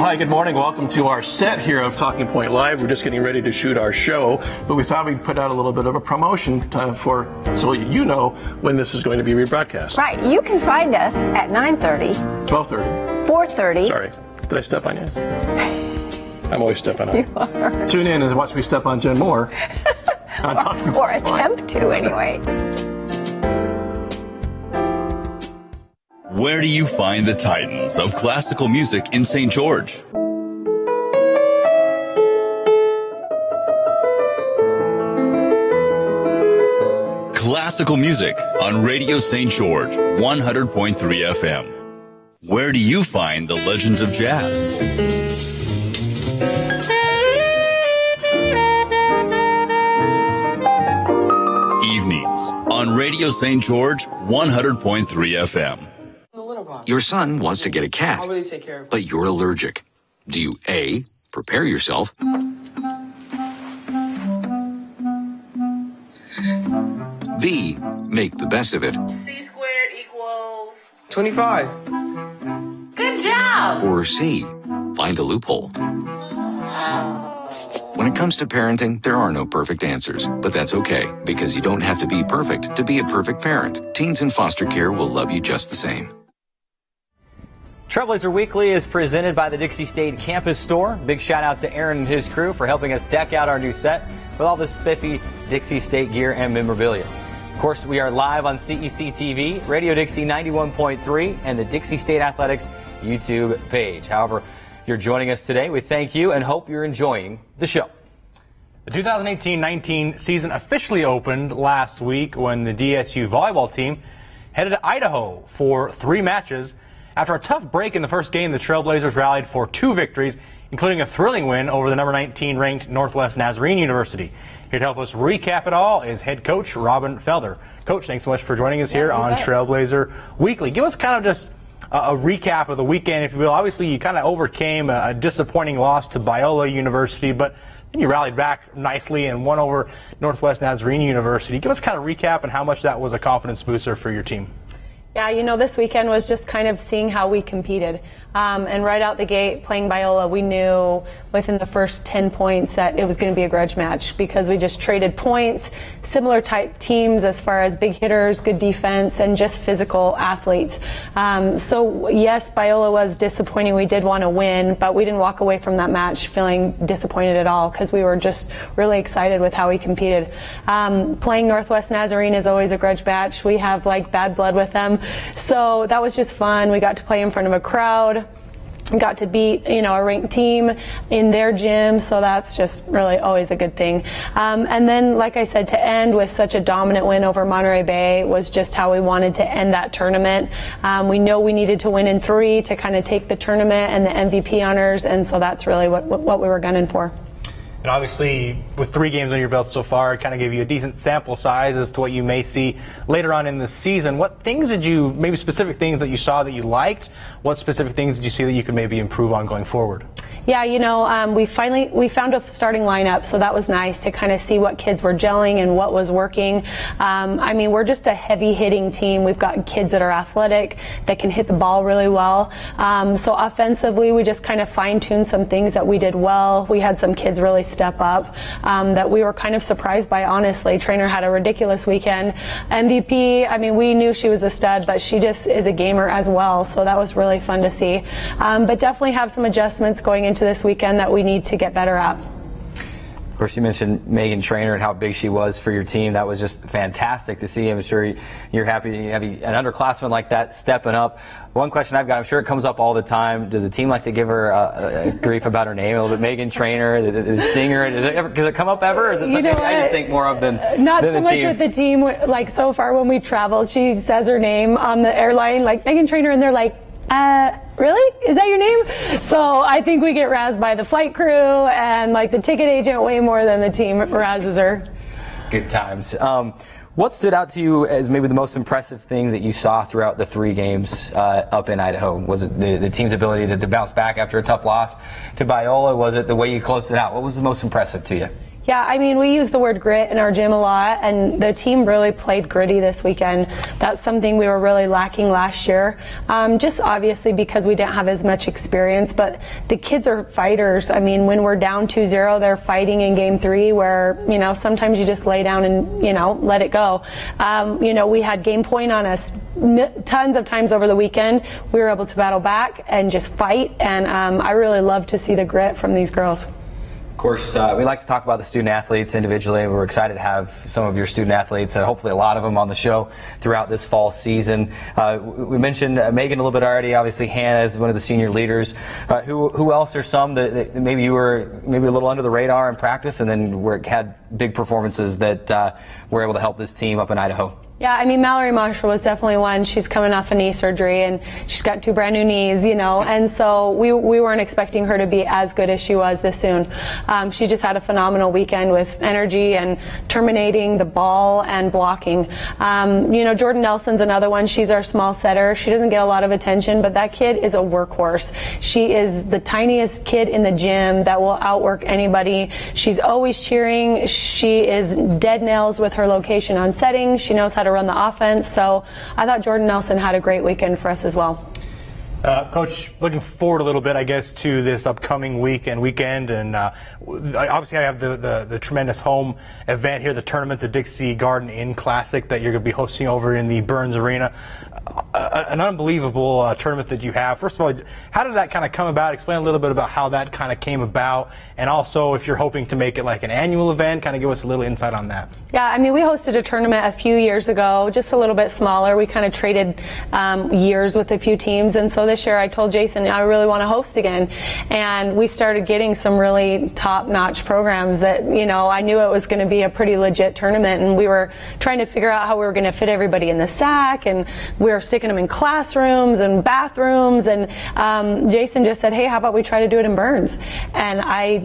D: Hi, good morning. Welcome to our set here of Talking Point Live. We're just getting ready to shoot our show, but we thought we'd put out a little bit of a promotion so you know when this is going to be rebroadcast.
E: Right. You can find us at 9:30,
D: 12:30,
E: 4:30.
D: Sorry, did I step on you? I'm always stepping on you.
E: You are.
D: Tune in and watch me step on Jen Moore.
E: Or attempt to, anyway.
G: Where do you find the titans of classical music in St. George? Classical music on Radio St. George 100.3 FM. Where do you find the legends of jazz? Evenings on Radio St. George 100.3 FM.
I: Your son wants to get a cat, but you're allergic. Do you A, prepare yourself, B, make the best of it,
J: C squared equals
K: 25.
J: Good job!
I: or C, find a loophole? When it comes to parenting, there are no perfect answers, but that's okay, because you don't have to be perfect to be a perfect parent. Teens in foster care will love you just the same.
A: Trailblazer Weekly is presented by the Dixie State Campus Store. Big shout out to Aaron and his crew for helping us deck out our new set with all the spiffy Dixie State gear and memorabilia. Of course, we are live on CEC TV, Radio Dixie 91.3, and the Dixie State Athletics YouTube page. However, you're joining us today, we thank you and hope you're enjoying the show.
B: The 2018-19 season officially opened last week when the DSU volleyball team headed to Idaho for 3 matches. After a tough break in the first game, the Trailblazers rallied for 2 victories, including a thrilling win over the number 19 ranked Northwest Nazarene University. Here to help us recap it all is head coach Robin Felder. Coach, thanks so much for joining us here on Trailblazer Weekly. Give us kind of just a recap of the weekend, if you will. Obviously, you kind of overcame a disappointing loss to Biola University, but then you rallied back nicely and won over Northwest Nazarene University. Give us kind of a recap and how much that was a confidence booster for your team.
K: Yeah, you know, this weekend was just kind of seeing how we competed. And right out the gate, playing Biola, we knew within the first 10 points that it was going to be a grudge match because we just traded points, similar type teams as far as big hitters, good defense, and just physical athletes. So, yes, Biola was disappointing. We did want to win, but we didn't walk away from that match feeling disappointed at all because we were just really excited with how we competed. Playing Northwest Nazarene is always a grudge match. We have, like, bad blood with them. So that was just fun. We got to play in front of a crowd. Got to beat, you know, a ranked team in their gym, so that's just really always a good thing. And then, like I said, to end with such a dominant win over Monterey Bay was just how we wanted to end that tournament. We know we needed to win in 3 to kind of take the tournament and the MVP honors, and so that's really what we were gunning for.
B: And obviously, with 3 games on your belt so far, it kind of gave you a decent sample size as to what you may see later on in the season. What things did you, maybe specific things that you saw that you liked, what specific things did you see that you could maybe improve on going forward?
K: Yeah, you know, we found a starting lineup, so that was nice to kind of see what kids were gelling and what was working. I mean, we're just a heavy-hitting team. We've got kids that are athletic, that can hit the ball really well. So offensively, we just kind of fine-tuned some things that we did well. We had some kids really step up that we were kind of surprised by, honestly. Trainer had a ridiculous weekend. MVP, I mean, we knew she was a stud, but she just is a gamer as well, so that was really fun to see. But definitely have some adjustments going into this weekend that we need to get better at.
A: Of course, you mentioned Megan Trainor and how big she was for your team. That was just fantastic to see. I'm sure you're happy that you have an underclassman like that stepping up. One question I've got, I'm sure it comes up all the time. Does the team like to give her grief about her name a little bit? Megan Trainor, the singer, does it come up ever? Or is it something I just think more of than
K: not
A: than
K: so much with the team. Like so far when we traveled, she says her name on the airline, like Megan Trainor, and they're like, really? Is that your name? So I think we get razzed by the flight crew and like the ticket agent way more than the team razzes her.
A: Good times. What stood out to you as maybe the most impressive thing that you saw throughout the 3 games up in Idaho? Was it the team's ability to bounce back after a tough loss to Biola? Was it the way you closed it out? What was the most impressive to you?
K: Yeah, I mean, we use the word grit in our gym a lot, and the team really played gritty this weekend. That's something we were really lacking last year, just obviously because we didn't have as much experience, but the kids are fighters. I mean, when we're down 2-0, they're fighting in game 3 where, you know, sometimes you just lay down and, you know, let it go. You know, we had game point on us tons of times over the weekend. We were able to battle back and just fight, and I really love to see the grit from these girls.
A: Of course, we like to talk about the student athletes individually. We're excited to have some of your student athletes, hopefully a lot of them on the show throughout this fall season. We mentioned Megan a little bit already. Obviously, Hannah is one of the senior leaders. Who else are some that maybe you were a little under the radar in practice and then had big performances that were able to help this team up in Idaho?
K: Yeah, I mean, Mallory Marshall was definitely one. She's coming off a knee surgery, and she's got 2 brand new knees, you know, and so we weren't expecting her to be as good as she was this soon. She just had a phenomenal weekend with energy and terminating the ball and blocking. You know, Jordan Nelson's another one. She's our small setter. She doesn't get a lot of attention, but that kid is a workhorse. She is the tiniest kid in the gym that will outwork anybody. She's always cheering. She is dead nails with her location on setting. She knows how to run the offense. So I thought Jordan Nelson had a great weekend for us as well.
B: Coach, looking forward a little bit, I guess, to this upcoming weekend, and obviously I have the tremendous home event here, the tournament, the Dixie Garden Inn Classic that you're going to be hosting over in the Burns Arena. An unbelievable tournament that you have. First of all, how did that kind of come about? Explain a little bit about how that kind of came about, and also if you're hoping to make it like an annual event, kind of give us a little insight on that.
K: Yeah, I mean, we hosted a tournament a few years ago, just a little bit smaller. We kind of traded years with a few teams, and so this year I told Jason I really want to host again, and we started getting some really top-notch programs that, you know, I knew it was going to be a pretty legit tournament, and we were trying to figure out how we were going to fit everybody in the SAC, and we were sticking them in classrooms and bathrooms, and Jason just said, hey, how about we try to do it in Burns? And I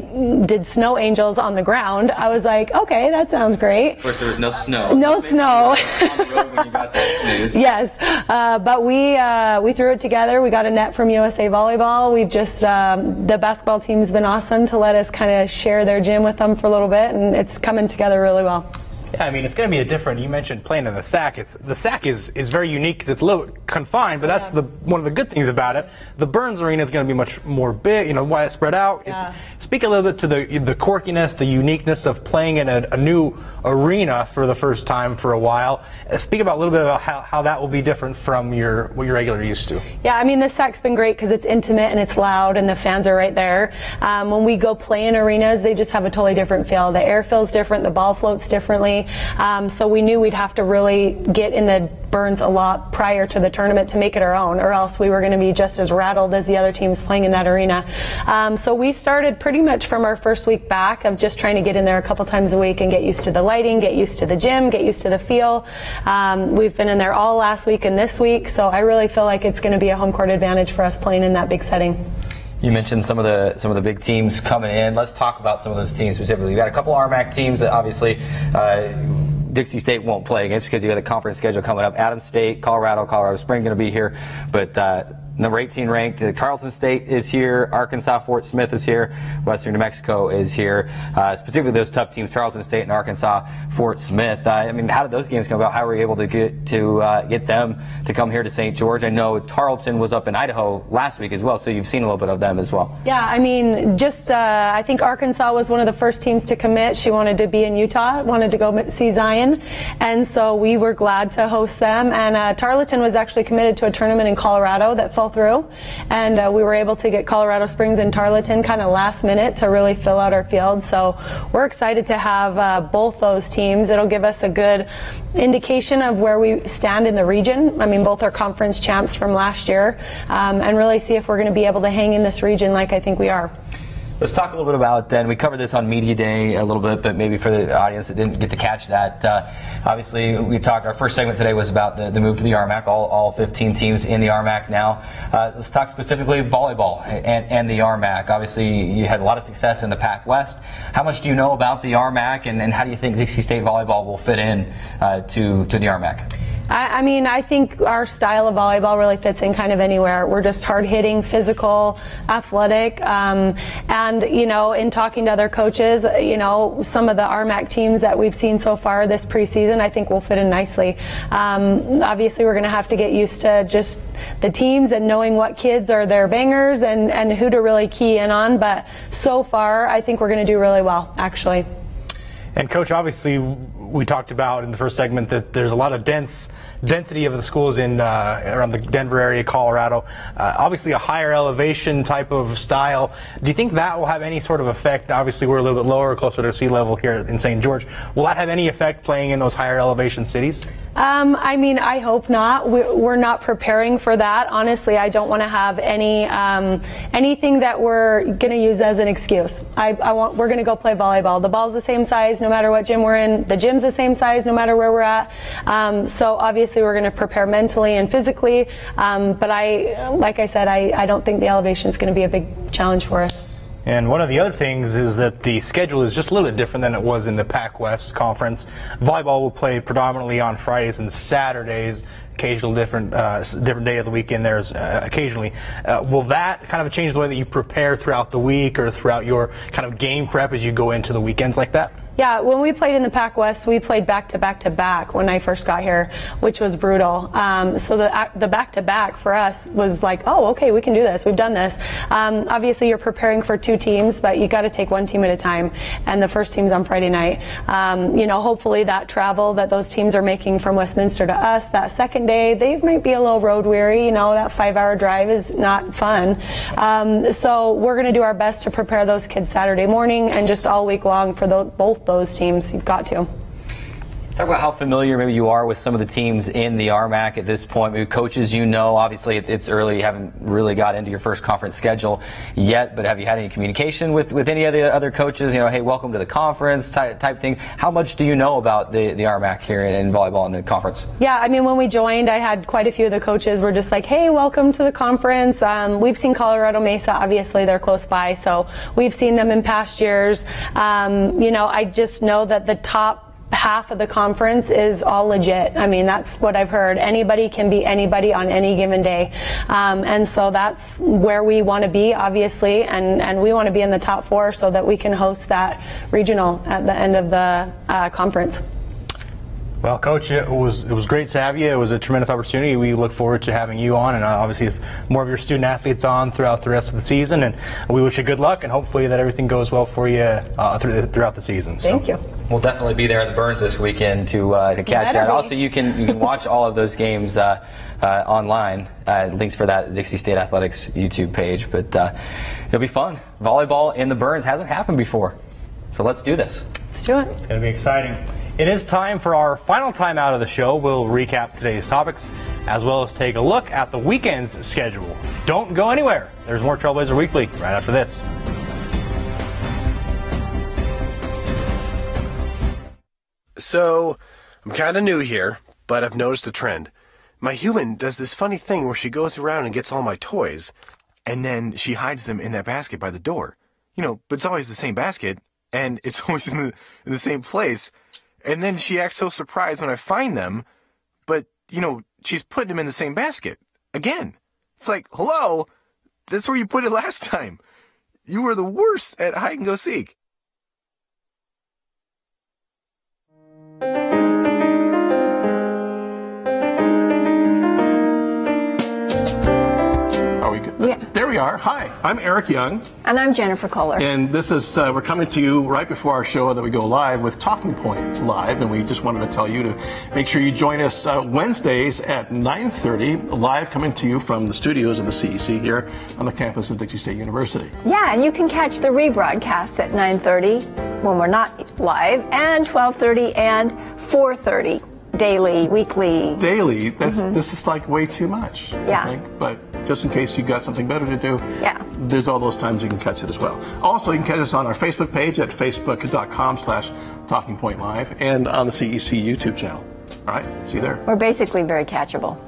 K: did snow angels on the ground. I was like, okay, that sounds great.
A: Of course, there was no snow.
K: No snow.
A: On the road when you got that news.
K: Yes, but we threw it together. We got a net from USA Volleyball. We've just the basketball team's been awesome to let us kind of share their gym with them for a little bit, and it's coming together really well.
B: Yeah, I mean, it's going to be a different. You mentioned playing in the SAC. The SAC is very unique because it's a little confined, but that's one of the good things about it. The Burns Arena is going to be much more big, you know, wide spread out.
K: Yeah.
B: Speak a little bit to the quirkiness, the uniqueness of playing in a new arena for the first time for a while. Speak about a little bit about how that will be different from what you're regularly used to.
K: Yeah, I mean, the SAC's been great because it's intimate and it's loud and the fans are right there. When we go play in arenas, they just have a totally different feel. The air feels different, the ball floats differently. So we knew we'd have to really get in the Burns a lot prior to the tournament to make it our own, or else we were going to be just as rattled as the other teams playing in that arena. So we started pretty much from our first week back of just trying to get in there a couple times a week and get used to the lighting, get used to the gym, get used to the feel. We've been in there all last week and this week, so I really feel like it's going to be a home court advantage for us playing in that big setting.
A: You mentioned some of the big teams coming in. Let's talk about some of those teams specifically. We've got a couple RMAC teams that obviously Dixie State won't play against because you have the conference schedule coming up. Adams State, Colorado Spring going to be here, but number 18 ranked Tarleton State is here, Arkansas Fort Smith is here, Western New Mexico is here. Specifically those tough teams, Tarleton State and Arkansas Fort Smith. I mean, how did those games come about? How were you able to get them to come here to St. George? I know Tarleton was up in Idaho last week as well, so you've seen a little bit of them as well.
K: Yeah, I mean, just I think Arkansas was one of the first teams to commit. She wanted to be in Utah, wanted to go see Zion, and so we were glad to host them. And Tarleton was actually committed to a tournament in Colorado that fell through, and we were able to get Colorado Springs and Tarleton kind of last minute to really fill out our field. So we're excited to have both those teams. It'll give us a good indication of where we stand in the region. I mean, both are conference champs from last year, and really see if we're going to be able to hang in this region like I think we are.
A: Let's talk a little bit about, and we covered this on Media Day a little bit, but maybe for the audience that didn't get to catch that, obviously we talked, our first segment today was about the move to the RMAC, all 15 teams in the RMAC now. Let's talk specifically volleyball and the RMAC. Obviously you had a lot of success in the Pac West. How much do you know about the RMAC, and how do you think Dixie State volleyball will fit in to the RMAC?
K: I mean, I think our style of volleyball really fits in kind of anywhere. We're just hard-hitting, physical, athletic, and, you know, in talking to other coaches, you know, some of the RMAC teams that we've seen so far this preseason, I think will fit in nicely. Obviously, we're going to have to get used to just the teams and knowing what kids are their bangers and who to really key in on, but so far, I think we're going to do really well, actually.
B: And Coach, obviously, we talked about in the first segment that there's a lot of density of the schools in around the Denver area, Colorado. Obviously, a higher elevation type of style. Do you think that will have any sort of effect? Obviously, we're a little bit lower, closer to sea level here in St. George. Will that have any effect playing in those higher elevation cities?
K: I mean, I hope not. We're not preparing for that. Honestly, I don't want to have anything that we're going to use as an excuse. We're going to go play volleyball. The ball's the same size no matter what gym we're in. The gym's the same size no matter where we're at. So obviously we're going to prepare mentally and physically. But like I said, I don't think the elevation is going to be a big challenge for us.
B: And one of the other things is that the schedule is just a little bit different than it was in the Pac West Conference. Volleyball will play predominantly on Fridays and Saturdays. Occasional different day of the week in there occasionally. Will that kind of change the way that you prepare throughout the week or throughout your kind of game prep as you go into the weekends like that?
K: Yeah, when we played in the Pac West, we played back-to-back-to-back when I first got here, which was brutal. So the back-to-back for us was like, oh, okay, we can do this. We've done this. Obviously, you're preparing for two teams, but you got to take one team at a time. And the first team's on Friday night. You know, hopefully that travel that those teams are making from Westminster to us that second day, they might be a little road weary. You know, that 5-hour drive is not fun. So we're going to do our best to prepare those kids Saturday morning and just all week long for both those teams. You've got to.
A: Talk about how familiar maybe you are with some of the teams in the RMAC at this point. Maybe coaches you know. Obviously, it's early. You haven't really got into your first conference schedule yet, but have you had any communication with any of the other coaches? You know, hey, welcome to the conference type thing. How much do you know about the RMAC here in volleyball in the conference?
K: Yeah, I mean, when we joined, I had quite a few of the coaches were just like, hey, welcome to the conference. We've seen Colorado Mesa. Obviously, they're close by, so we've seen them in past years. You know, I just know that the top half of the conference is all legit. I mean, that's what I've heard. Anybody can be anybody on any given day. And so that's where we want to be, obviously, and we want to be in the top 4 so that we can host that regional at the end of the conference.
B: Well, Coach, it was great to have you. It was a tremendous opportunity. We look forward to having you on, and obviously if more of your student athletes on throughout the rest of the season. And we wish you good luck, and hopefully that everything goes well for you throughout the season.
K: Thank you.
A: We'll definitely be there at the Burns this weekend to catch that. Also, you can watch all of those games online. Links for that Dixie State Athletics YouTube page. But it'll be fun. Volleyball in the Burns hasn't happened before, so let's do this.
K: Let's do it.
B: It's going to be exciting. It is time for our final time out of the show. We'll recap today's topics as well as take a look at the weekend's schedule. Don't go anywhere. There's more Trailblazer Weekly right after this.
L: So, I'm kind of new here, but I've noticed a trend. My human does this funny thing where she goes around and gets all my toys, and then she hides them in that basket by the door. You know, but it's always the same basket, and it's always in the same place. And then she acts so surprised when I find them, but, you know, she's putting them in the same basket. Again. It's like, hello? That's where you put it last time. You were the worst at hide and go seek.
D: Are we good?
E: Yeah.
D: There we are. Hi, I'm Eric Young.
E: And I'm Jennifer Kohler.
D: And this is, we're coming to you right before our show that we go live with Talking Point Live. And we just wanted to tell you to make sure you join us Wednesdays at 9:30, live coming to you from the studios of the CEC here on the campus of Dixie State University.
E: Yeah, and you can catch the rebroadcast at 9:30 when we're not live, and 12:30 and 4:30. Daily, weekly.
D: Daily? This is like way too much,
E: yeah.
D: I think. But just in case you've got something better to do,
E: yeah,
D: there's all those times you can catch it as well. Also, you can catch us on our Facebook page at facebook.com/TalkingPointLive and on the CEC YouTube channel. All right, see you there.
E: We're basically very catchable.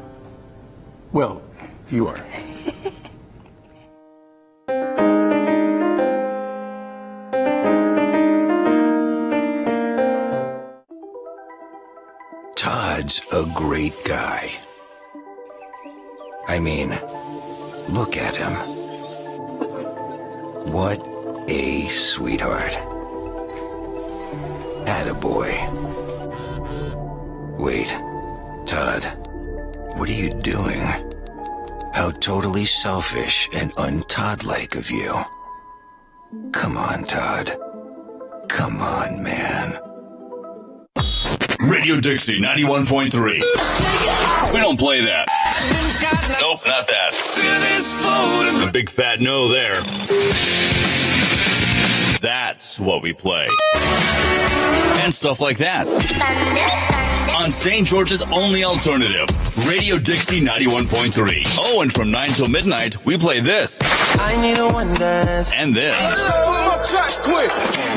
D: Well, you are.
M: Todd's a great guy. I mean, look at him. What a sweetheart. Attaboy. Wait, Todd, what are you doing? How totally selfish and un-Todd-like of you. Come on, Todd. Come on, man.
G: Radio Dixie 91.3. We don't play that. Nope, not that. A big fat no there. That's what we play. And stuff like that. On St. George's only alternative, Radio Dixie 91.3. Oh, and from 9 till midnight, we play this. I need a one dance. And this.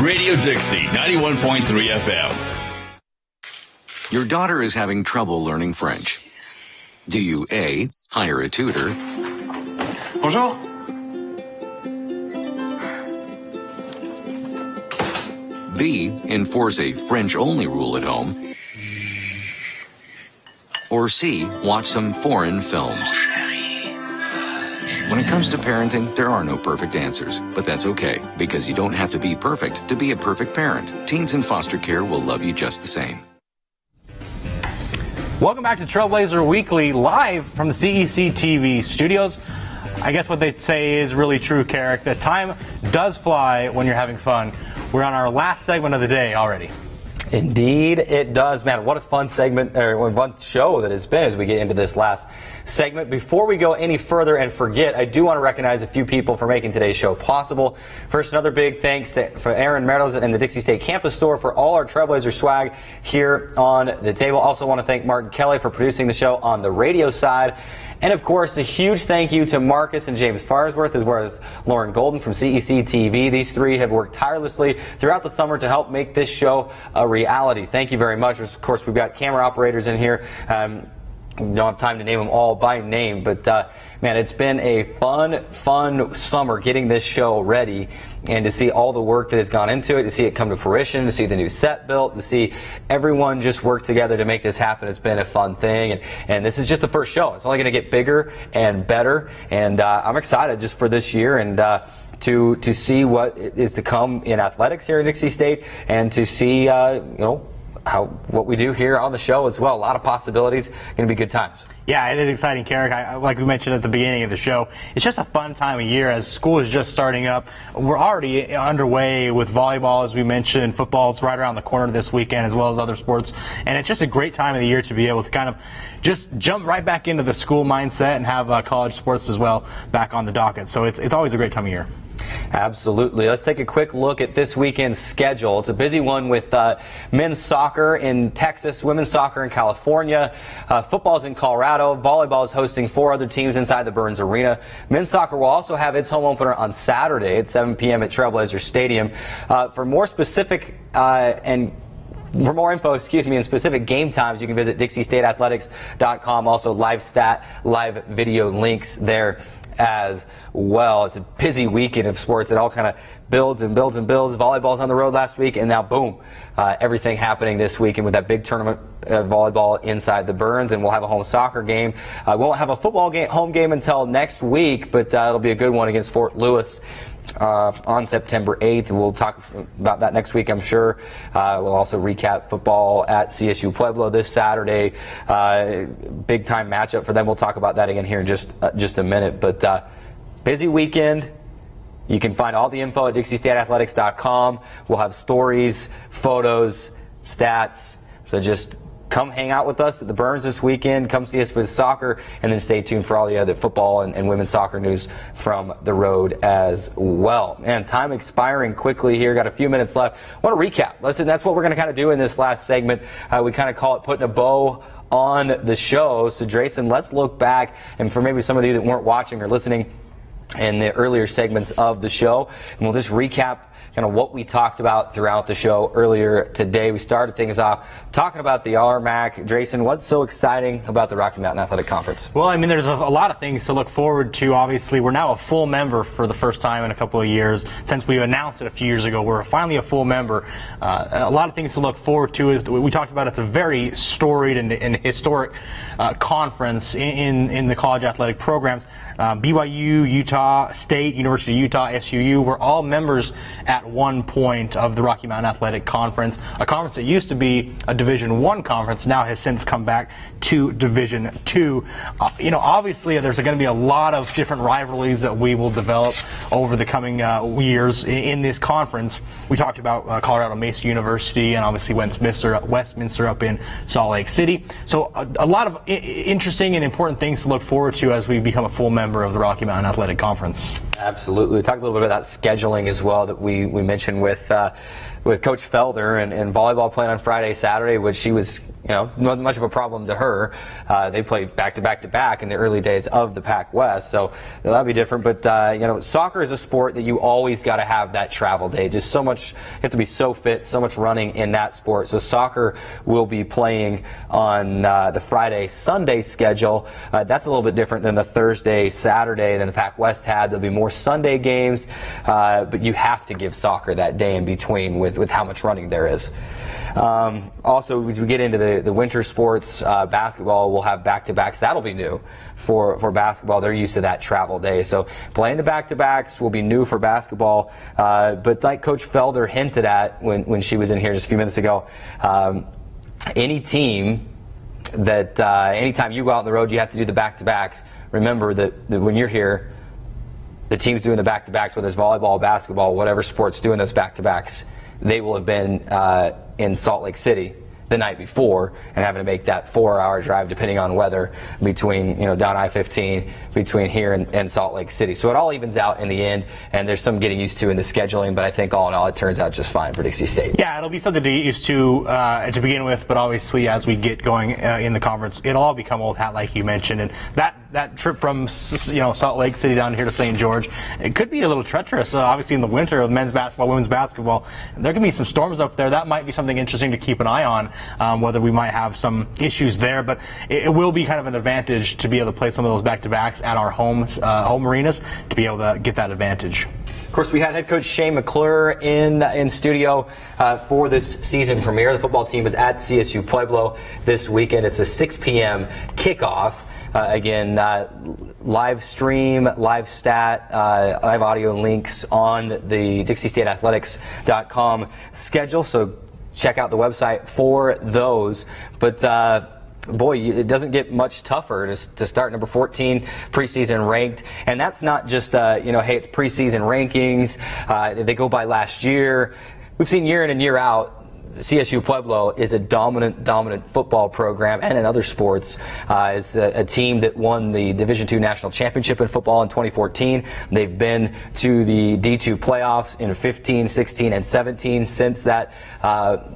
G: Radio Dixie 91.3 FM.
I: Your daughter is having trouble learning French. Do you A, hire a tutor?
L: Bonjour.
I: B, enforce a French-only rule at home? Or C, watch some foreign films? When it comes to parenting, there are no perfect answers, but that's okay, because you don't have to be perfect to be a perfect parent. Teens in foster care will love you just the same.
B: Welcome back to Trailblazer Weekly, live from the CEC TV studios. I guess what they say is really true, Carrick, that time does fly when you're having fun. We're on our last segment of the day already.
A: Indeed, it does, man. What a fun segment, or fun show that it's been as we get into this last segment. Before we go any further and forget, I do want to recognize a few people for making today's show possible. First, another big thanks for Aaron Meadows and the Dixie State Campus Store for all our Trailblazer swag here on the table. Also want to thank Martin Kelly for producing the show on the radio side. And, of course, a huge thank you to Marcus and James Farsworth, as well as Lauren Golden from CEC TV. These three have worked tirelessly throughout the summer to help make this show a reality. Thank you very much. Of course, we've got camera operators in here. Don't have time to name them all by name, but man, it's been a fun summer getting this show ready, and to see all the work that has gone into it, to see it come to fruition, to see the new set built, to see everyone just work together to make this happen. It's been a fun thing, and this is just the first show. It's only going to get bigger and better, and I'm excited just for this year and to see what is to come in athletics here at Dixie State, and to see what we do here on the show as well. A lot of possibilities. Going to be good times.
B: Yeah, it is exciting, Carrick. Like we mentioned at the beginning of the show, it's just a fun time of year as school is just starting up. We're already underway with volleyball, as we mentioned. Football's right around the corner this weekend, as well as other sports. And it's just a great time of the year to be able to kind of just jump right back into the school mindset and have college sports as well back on the docket. So it's always a great time of year.
A: Absolutely. Let's take a quick look at this weekend's schedule. It's a busy one with men's soccer in Texas, women's soccer in California, football's in Colorado, volleyball is hosting 4 other teams inside the Burns Arena. Men's soccer will also have its home opener on Saturday at 7 p.m. at Trailblazer Stadium. For more info, and specific game times, you can visit DixieStateAthletics.com. Also, live video links there as well. It's a busy weekend of sports. It all kind of builds and builds and builds. Volleyball's on the road last week, and now boom, everything happening this weekend with that big tournament volleyball inside the Burns, and we'll have a home soccer game. We won't have a football home game until next week, but it'll be a good one against Fort Lewis on September 8th. We'll talk about that next week, I'm sure. We'll also recap football at CSU Pueblo this Saturday. Big time matchup for them. We'll talk about that again here in just a minute. But busy weekend. You can find all the info at DixieStateAthletics.com. We'll have stories, photos, stats. So just come hang out with us at the Burns this weekend. Come see us for the soccer, and then stay tuned for all the other football and women's soccer news from the road as well. And time expiring quickly here. Got a few minutes left. I want to recap. Listen, that's what we're going to kind of do in this last segment. We kind of call it putting a bow on the show. So, Drayson, let's look back, and for maybe some of you that weren't watching or listening in the earlier segments of the show, and we'll just recap kind of what we talked about throughout the show earlier today. We started things off talking about the RMAC. Drayson, what's so exciting about the Rocky Mountain Athletic Conference?
B: Well, I mean, there's a lot of things to look forward to. Obviously, we're now a full member for the first time in a couple of years. Since we announced it a few years ago, we're finally a full member. A lot of things to look forward to. We talked about it's a very storied and historic conference in the college athletic programs. BYU, Utah State, University of Utah, SUU, we're all members at one point of the Rocky Mountain Athletic Conference, a conference that used to be a Division I conference, now has since come back to Division II. Obviously there's going to be a lot of different rivalries that we will develop over the coming years in this conference. We talked about Colorado Mesa University and obviously Westminster up in Salt Lake City. So a lot of interesting and important things to look forward to as we become a full member of the Rocky Mountain Athletic Conference.
A: Absolutely. We talked a little bit about scheduling as well that we mentioned with Coach Felder and volleyball playing on Friday, Saturday, which she was, wasn't much of a problem to her. They played back to back in the early days of the Pac West, so that'll be different. But soccer is a sport that you always got to have that travel day. Just so much, you have to be so fit, so much running in that sport. So soccer will be playing on the Friday, Sunday schedule. That's a little bit different than the Thursday, Saturday than the Pac West had. There'll be more Sunday games, but you have to give soccer that day in between with how much running there is. Also, as we get into the winter sports, basketball will have back-to-backs. That'll be new for basketball. They're used to that travel day. So playing the back-to-backs will be new for basketball. But like Coach Felder hinted at when she was in here just a few minutes ago, any team that anytime you go out on the road, you have to do the back-to-backs. Remember that when you're here, the teams doing the back-to-backs, whether it's volleyball, basketball, whatever sports doing those back-to-backs, they will have been in Salt Lake City the night before and having to make that 4-hour drive, depending on weather, between, down I-15, between here and Salt Lake City. So it all evens out in the end, and there's some getting used to in the scheduling, but I think all in all it turns out just fine for Dixie State.
B: Yeah, it'll be something to get used to begin with, but obviously as we get going in the conference, it'll all become old hat like you mentioned, and that trip from Salt Lake City down here to St. George, it could be a little treacherous. Obviously in the winter of men's basketball, women's basketball, there can be some storms up there. That might be something interesting to keep an eye on. Whether we might have some issues there, but it will be kind of an advantage to be able to play some of those back-to-backs at our home arenas to be able to get that advantage.
A: Of course, we had head coach Shane McClure in studio for this season premiere. The football team is at CSU Pueblo this weekend. It's a 6 p.m. kickoff. Again, live stream, live stat, live audio links on the DixieStateAthletics.com schedule. So check out the website for those. But boy, it doesn't get much tougher to start number 14 preseason ranked. And that's not just, hey, it's preseason rankings. They go by last year. We've seen year in and year out, CSU Pueblo is a dominant football program, and in other sports, is a team that won the Division II National Championship in football in 2014. They've been to the D2 playoffs in 15, 16, and 17 since that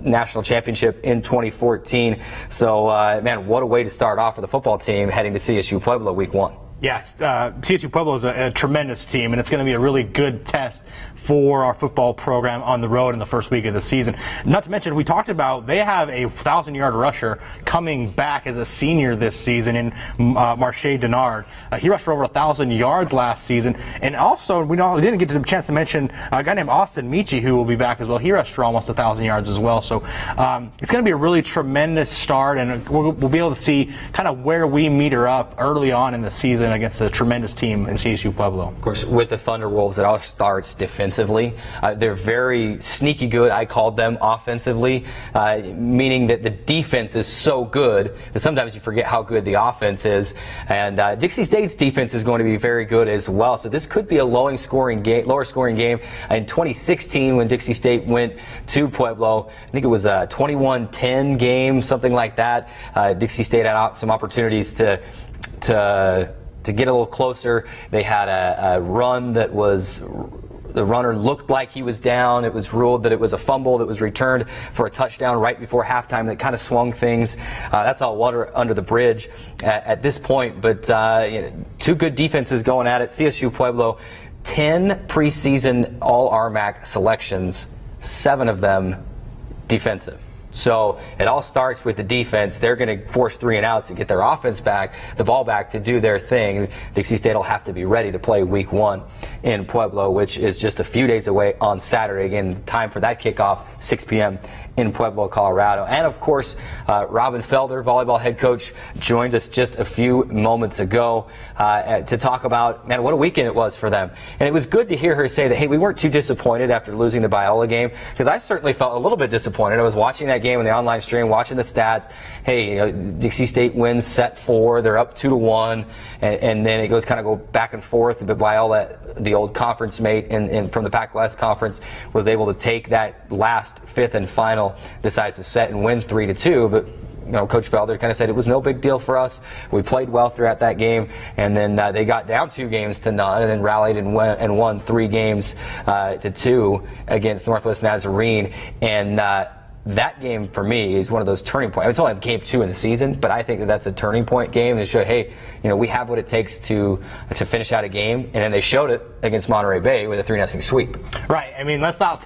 A: national championship in 2014. So, man, what a way to start off for the football team heading to CSU Pueblo week 1.
B: Yes, CSU Pueblo is a tremendous team, and it's going to be a really good test for our football program on the road in the first week of the season. Not to mention, we talked about they have a 1,000-yard rusher coming back as a senior this season in Marche Denard. He rushed for over 1,000 yards last season, and also we didn't get a chance to mention a guy named Austin Michi, who will be back as well. He rushed for almost 1,000 yards as well. So it's going to be a really tremendous start, and we'll be able to see kind of where we meter up early on in the season against a tremendous team in CSU Pueblo.
A: Of course, with the Thunderwolves, it all starts defensively. They're very sneaky good, I called them, offensively, meaning that the defense is so good that sometimes you forget how good the offense is. And Dixie State's defense is going to be very good as well. So this could be a lower scoring game. In 2016, when Dixie State went to Pueblo, I think it was a 21-10 game, something like that. Dixie State had some opportunities to get a little closer. They had a run that was, the runner looked like he was down. It was ruled that it was a fumble that was returned for a touchdown right before halftime that kind of swung things. That's all water under the bridge at this point. But two good defenses going at it. CSU Pueblo, 10 preseason All-RMAC selections, 7 of them defensive. So it all starts with the defense. They're going to force 3 and outs to get their offense back, the ball back to do their thing. Dixie State will have to be ready to play week 1 in Pueblo, which is just a few days away on Saturday. Again, time for that kickoff, 6 p.m. in Pueblo, Colorado. And of course, Robin Felder, volleyball head coach, joined us just a few moments ago to talk about, man, what a weekend it was for them. And it was good to hear her say that, hey, we weren't too disappointed after losing the Biola game, because I certainly felt a little bit disappointed. I was watching that game on the online stream, watching the stats. Hey, Dixie State wins set 4. They're up 2-1, and then it goes kind of go back and forth. But Biola, the old conference mate from the Pac-West Conference, was able to take that last 5th and final, decides to set and win 3-2. But Coach Felder kind of said it was no big deal for us. We played well throughout that game, and then they got down 2-0 and then rallied and won 3-2 against Northwest Nazarene. And that game for me is one of those turning points. It's only game 2 in the season, but I think that's a turning point game to show, hey, we have what it takes to finish out a game, and then they showed it against Monterey Bay with a 3-0 sweep.
B: Right. I mean, let's not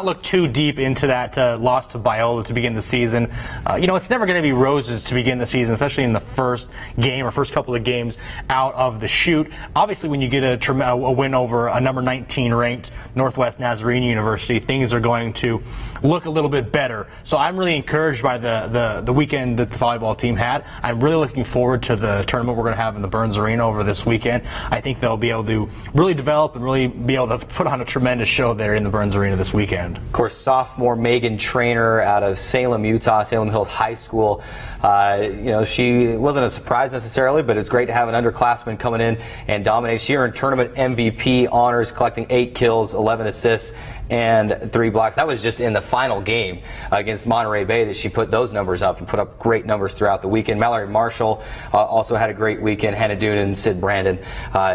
B: look too deep into that loss to Biola to begin the season. It's never going to be roses to begin the season, especially in the first game or first couple of games out of the chute. Obviously, when you get a win over a number 19 ranked Northwest Nazarene University, things are going to look a little bit better. So I'm really encouraged by the weekend that the volleyball team had. I'm really looking forward to the tournament we're going to have in the Burns Arena over this weekend. I think they'll be able to really develop and really be able to put on a tremendous show there in the Burns Arena this weekend.
A: Of course, sophomore Megan Trainer out of Salem, Utah, Salem Hills High School. She wasn't a surprise necessarily, but it's great to have an underclassman coming in and dominate. She earned tournament MVP honors, collecting 8 kills, 11 assists, and 3 blocks. That was just in the final game against Monterey Bay that she put those numbers up and put up great numbers throughout the weekend. Mallory Marshall also had a great weekend. Hannah Dune and Sid Brandon,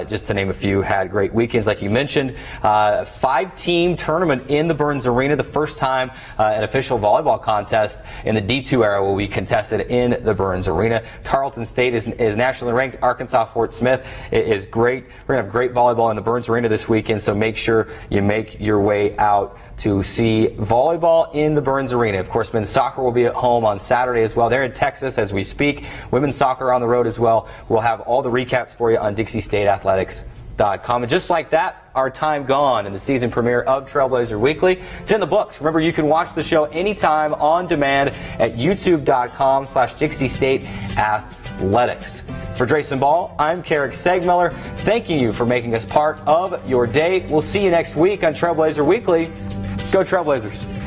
A: just to name a few, had great weekends like you mentioned. 5-team tournament in the Burns Arena, the first time an official volleyball contest in the D2 era will be contested in the Burns Arena. Tarleton State is nationally ranked. Arkansas Fort Smith is great. We're going to have great volleyball in the Burns Arena this weekend, so make sure you make your way out to see volleyball in the Burns Arena. Of course, men's soccer will be at home on Saturday as well. They're in Texas as we speak. Women's soccer on the road as well. We'll have all the recaps for you on DixieStateAthletics.com. And just like that, our time gone in the season premiere of Trailblazer Weekly. It's in the books. Remember, you can watch the show anytime on demand at youtube.com/DixieStateAthletics. For Drayson Ball, I'm Carrick Segmiller, thanking you for making us part of your day. We'll see you next week on Trailblazer Weekly. Go Trailblazers.